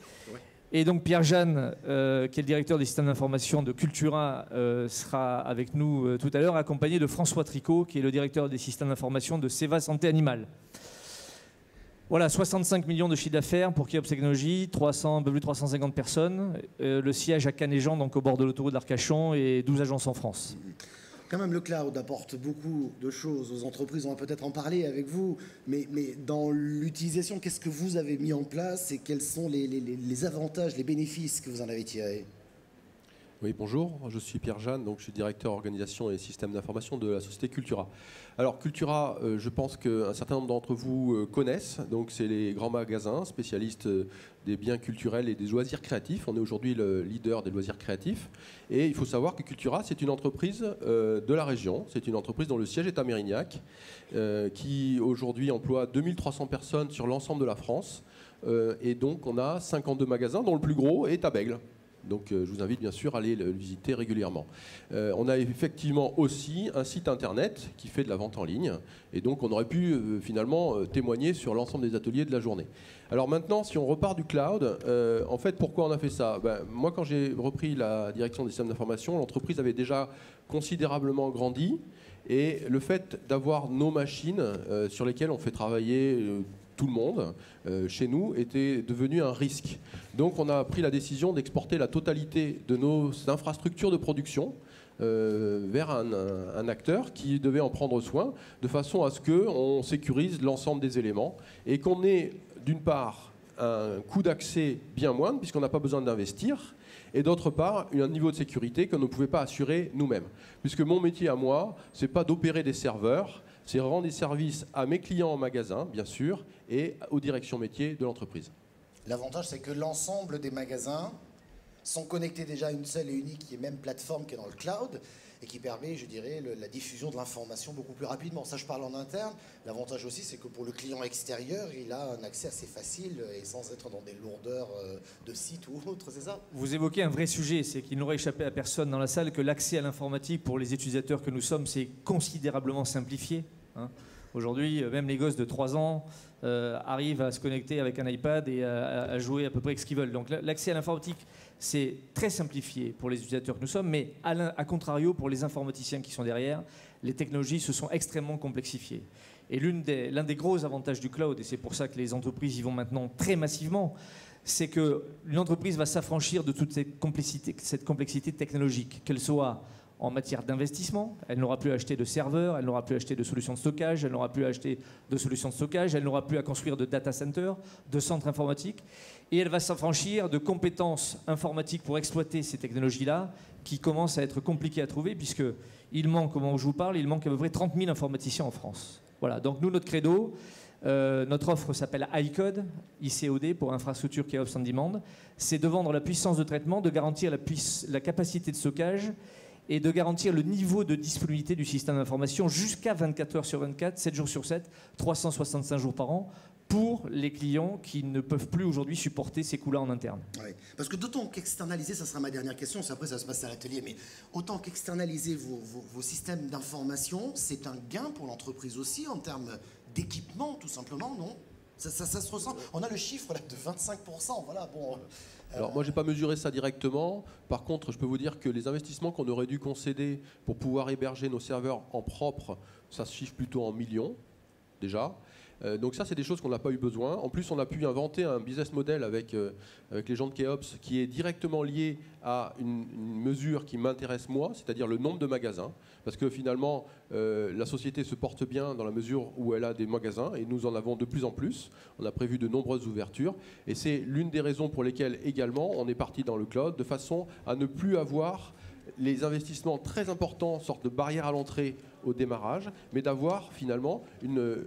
Et donc Pierre-Jeanne, qui est le directeur des systèmes d'information de Cultura, sera avec nous tout à l'heure, accompagné de François Tricot, qui est le directeur des systèmes d'information de Seva Santé Animale. Voilà, 65 millions de chiffre d'affaires pour Keops Technologies, un peu plus de 350 personnes, le siège à Canéjan, donc au bord de l'autoroute d'Arcachon, et 12 agences en France. Quand même, le cloud apporte beaucoup de choses aux entreprises. On va peut-être en parler avec vous. Mais dans l'utilisation, qu'est-ce que vous avez mis en place et quels sont les avantages, les bénéfices que vous en avez tirés? Oui, bonjour. Je suis Pierre-Jeanne, donc je suis directeur organisation et système d'information de la société Cultura. Alors Cultura, je pense qu'un certain nombre d'entre vous connaissent. Donc c'est les grands magasins spécialistes des biens culturels et des loisirs créatifs. On est aujourd'hui le leader des loisirs créatifs. Et il faut savoir que Cultura, c'est une entreprise de la région. C'est une entreprise dont le siège est à Mérignac, qui aujourd'hui emploie 2300 personnes sur l'ensemble de la France. Et donc on a 52 magasins, dont le plus gros est à Bègles. Donc je vous invite bien sûr à aller le visiter régulièrement. On a effectivement aussi un site internet qui fait de la vente en ligne. Et donc on aurait pu finalement témoigner sur l'ensemble des ateliers de la journée. Alors maintenant, si on repart du cloud, en fait, pourquoi on a fait ça? Moi, quand j'ai repris la direction des systèmes d'information, l'entreprise avait déjà considérablement grandi. Et le fait d'avoir nos machines sur lesquelles on fait travailler tout le monde, chez nous, était devenu un risque. Donc on a pris la décision d'exporter la totalité de nos infrastructures de production vers un acteur qui devait en prendre soin, de façon à ce qu'on sécurise l'ensemble des éléments et qu'on ait d'une part un coût d'accès bien moindre, puisqu'on n'a pas besoin d'investir, et d'autre part un niveau de sécurité que nous ne pouvons pas assurer nous-mêmes. Puisque mon métier à moi, c'est pas d'opérer des serveurs, c'est rendre des services à mes clients en magasin, bien sûr, et aux directions métiers de l'entreprise. L'avantage, c'est que l'ensemble des magasins sont connectés déjà à une seule et unique et même plateforme qui est dans le cloud et qui permet, je dirais, la diffusion de l'information beaucoup plus rapidement. Ça, je parle en interne. L'avantage aussi, c'est que pour le client extérieur, il a un accès assez facile et sans être dans des lourdeurs de site ou autre, c'est ça? Vous évoquez un vrai sujet, c'est qu'il n'aurait échappé à personne dans la salle que l'accès à l'informatique pour les utilisateurs que nous sommes, c'est considérablement simplifié. Aujourd'hui, même les gosses de 3 ans arrivent à se connecter avec un iPad et à jouer à peu près avec ce qu'ils veulent. Donc l'accès à l'informatique, c'est très simplifié pour les utilisateurs que nous sommes, mais à contrario, pour les informaticiens qui sont derrière, les technologies se sont extrêmement complexifiées. Et l'un des gros avantages du cloud, et c'est pour ça que les entreprises y vont maintenant très massivement, c'est qu'une entreprise va s'affranchir de toute cette complexité technologique, qu'elle soit en matière d'investissement. Elle n'aura plus à acheter de serveurs, elle n'aura plus à acheter de solutions de stockage, elle n'aura plus à acheter de solutions de stockage, elle n'aura plus à construire de data centers, de centres informatiques. Et elle va s'affranchir de compétences informatiques pour exploiter ces technologies-là qui commencent à être compliquées à trouver puisqu'il manque, au moment où je vous parle, il manque à peu près 30 000 informaticiens en France. Voilà, donc nous, notre credo, notre offre s'appelle iCode, ICOD pour infrastructure Keops on Demand. C'est de vendre la puissance de traitement, de garantir la capacité de stockage et de garantir le niveau de disponibilité du système d'information jusqu'à 24 heures sur 24, 7 jours sur 7, 365 jours par an, pour les clients qui ne peuvent plus aujourd'hui supporter ces coûts-là en interne. Oui, parce que d'autant qu'externaliser, ça sera ma dernière question, après ça va se passer à l'atelier, mais autant qu'externaliser vos systèmes d'information, c'est un gain pour l'entreprise aussi en termes d'équipement, tout simplement, non? Ça se ressent. On a le chiffre là, de 25%, voilà, bon... Alors moi, je n'ai pas mesuré ça directement. Par contre, je peux vous dire que les investissements qu'on aurait dû concéder pour pouvoir héberger nos serveurs en propre, ça se chiffre plutôt en millions, déjà. Donc ça, c'est des choses qu'on n'a pas eu besoin. En plus, on a pu inventer un business model avec les gens de Keops qui est directement lié à une mesure qui m'intéresse moi, c'est-à-dire le nombre de magasins. Parce que finalement, la société se porte bien dans la mesure où elle a des magasins et nous en avons de plus en plus. On a prévu de nombreuses ouvertures et c'est l'une des raisons pour lesquelles également on est parti dans le cloud de façon à ne plus avoir les investissements très importants sortent de barrières à l'entrée au démarrage, mais d'avoir finalement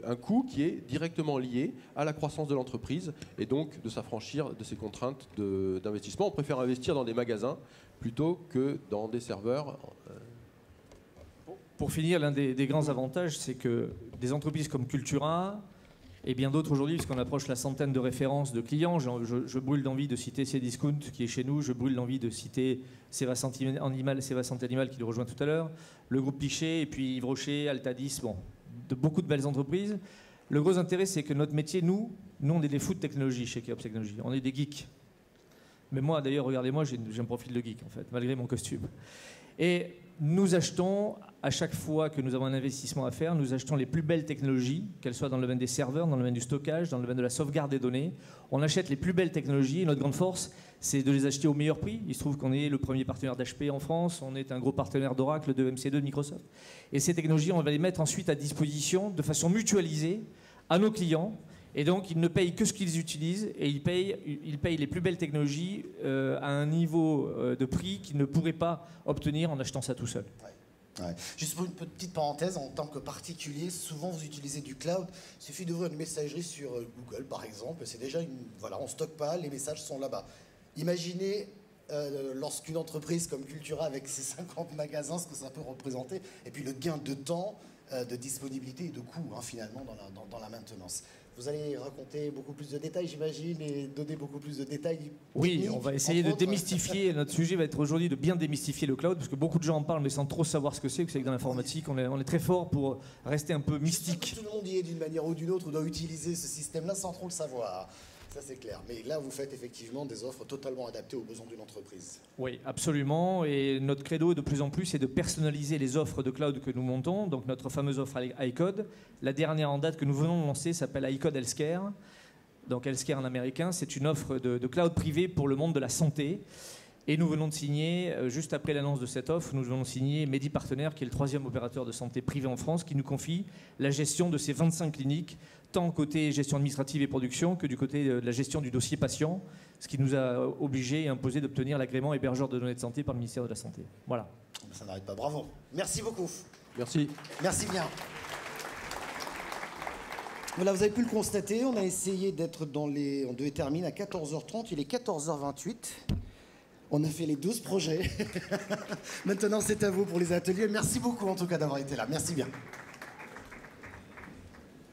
un coût qui est directement lié à la croissance de l'entreprise et donc de s'affranchir de ces contraintes d'investissement. On préfère investir dans des magasins plutôt que dans des serveurs. Pour finir, l'un des grands avantages, c'est que des entreprises comme Cultura et bien d'autres aujourd'hui, puisqu'on approche la centaine de références de clients, je brûle d'envie de citer Cdiscount qui est chez nous, je brûle d'envie de citer Seva Santé Animal qui le rejoint tout à l'heure, le groupe Pichet, et puis Yves Rocher, Altadis, bon, beaucoup de belles entreprises. Le gros intérêt, c'est que notre métier, nous on est des fous de technologie chez Keops Technologies, on est des geeks. Mais moi, d'ailleurs, regardez-moi, j'ai un profil de geek, en fait, malgré mon costume. Et nous achetons, à chaque fois que nous avons un investissement à faire, nous achetons les plus belles technologies, qu'elles soient dans le domaine des serveurs, dans le domaine du stockage, dans le domaine de la sauvegarde des données. On achète les plus belles technologies et notre grande force, c'est de les acheter au meilleur prix. Il se trouve qu'on est le premier partenaire d'HP en France, on est un gros partenaire d'Oracle, de MC2, de Microsoft. Et ces technologies, on va les mettre ensuite à disposition de façon mutualisée à nos clients. Et donc, ils ne payent que ce qu'ils utilisent et ils payent les plus belles technologies à un niveau de prix qu'ils ne pourraient pas obtenir en achetant ça tout seul. Ouais. Juste pour une petite parenthèse, en tant que particulier, souvent vous utilisez du cloud. Il suffit d'ouvrir une messagerie sur Google, par exemple. C'est déjà voilà, on ne stocke pas, les messages sont là-bas. Imaginez lorsqu'une entreprise comme Cultura, avec ses 50 magasins, ce que ça peut représenter, et puis le gain de temps, de disponibilité et de coût, finalement, dans la maintenance. Vous allez raconter beaucoup plus de détails, j'imagine, et donner beaucoup plus de détails. Oui, on va essayer de démystifier. Notre sujet va être aujourd'hui de bien démystifier le cloud, parce que beaucoup de gens en parlent, mais sans trop savoir ce que c'est que dans l'informatique. On est très fort pour rester un peu mystique. Tout le monde y est d'une manière ou d'une autre, ou doit utiliser ce système-là sans trop le savoir. Ça, c'est clair. Mais là, vous faites effectivement des offres totalement adaptées aux besoins d'une entreprise. Oui, absolument. Et notre credo, de plus en plus, c'est de personnaliser les offres de cloud que nous montons. Donc, notre fameuse offre iCode. La dernière en date que nous venons de lancer s'appelle iCode Healthcare. Donc, Healthcare en américain, c'est une offre de cloud privé pour le monde de la santé. Et nous venons de signer, juste après l'annonce de cette offre, nous venons de signer MediPartner, qui est le 3e opérateur de santé privé en France, qui nous confie la gestion de ces 25 cliniques, tant côté gestion administrative et production que du côté de la gestion du dossier patient, ce qui nous a obligés et imposé d'obtenir l'agrément hébergeur de données de santé par le ministère de la Santé. Voilà. Ça n'arrête pas, bravo. Merci beaucoup. Merci. Merci bien. Voilà, vous avez pu le constater, on a essayé d'être on devait terminer à 14h30, il est 14h28. On a fait les 12 projets. Maintenant, c'est à vous pour les ateliers. Merci beaucoup, en tout cas, d'avoir été là. Merci bien.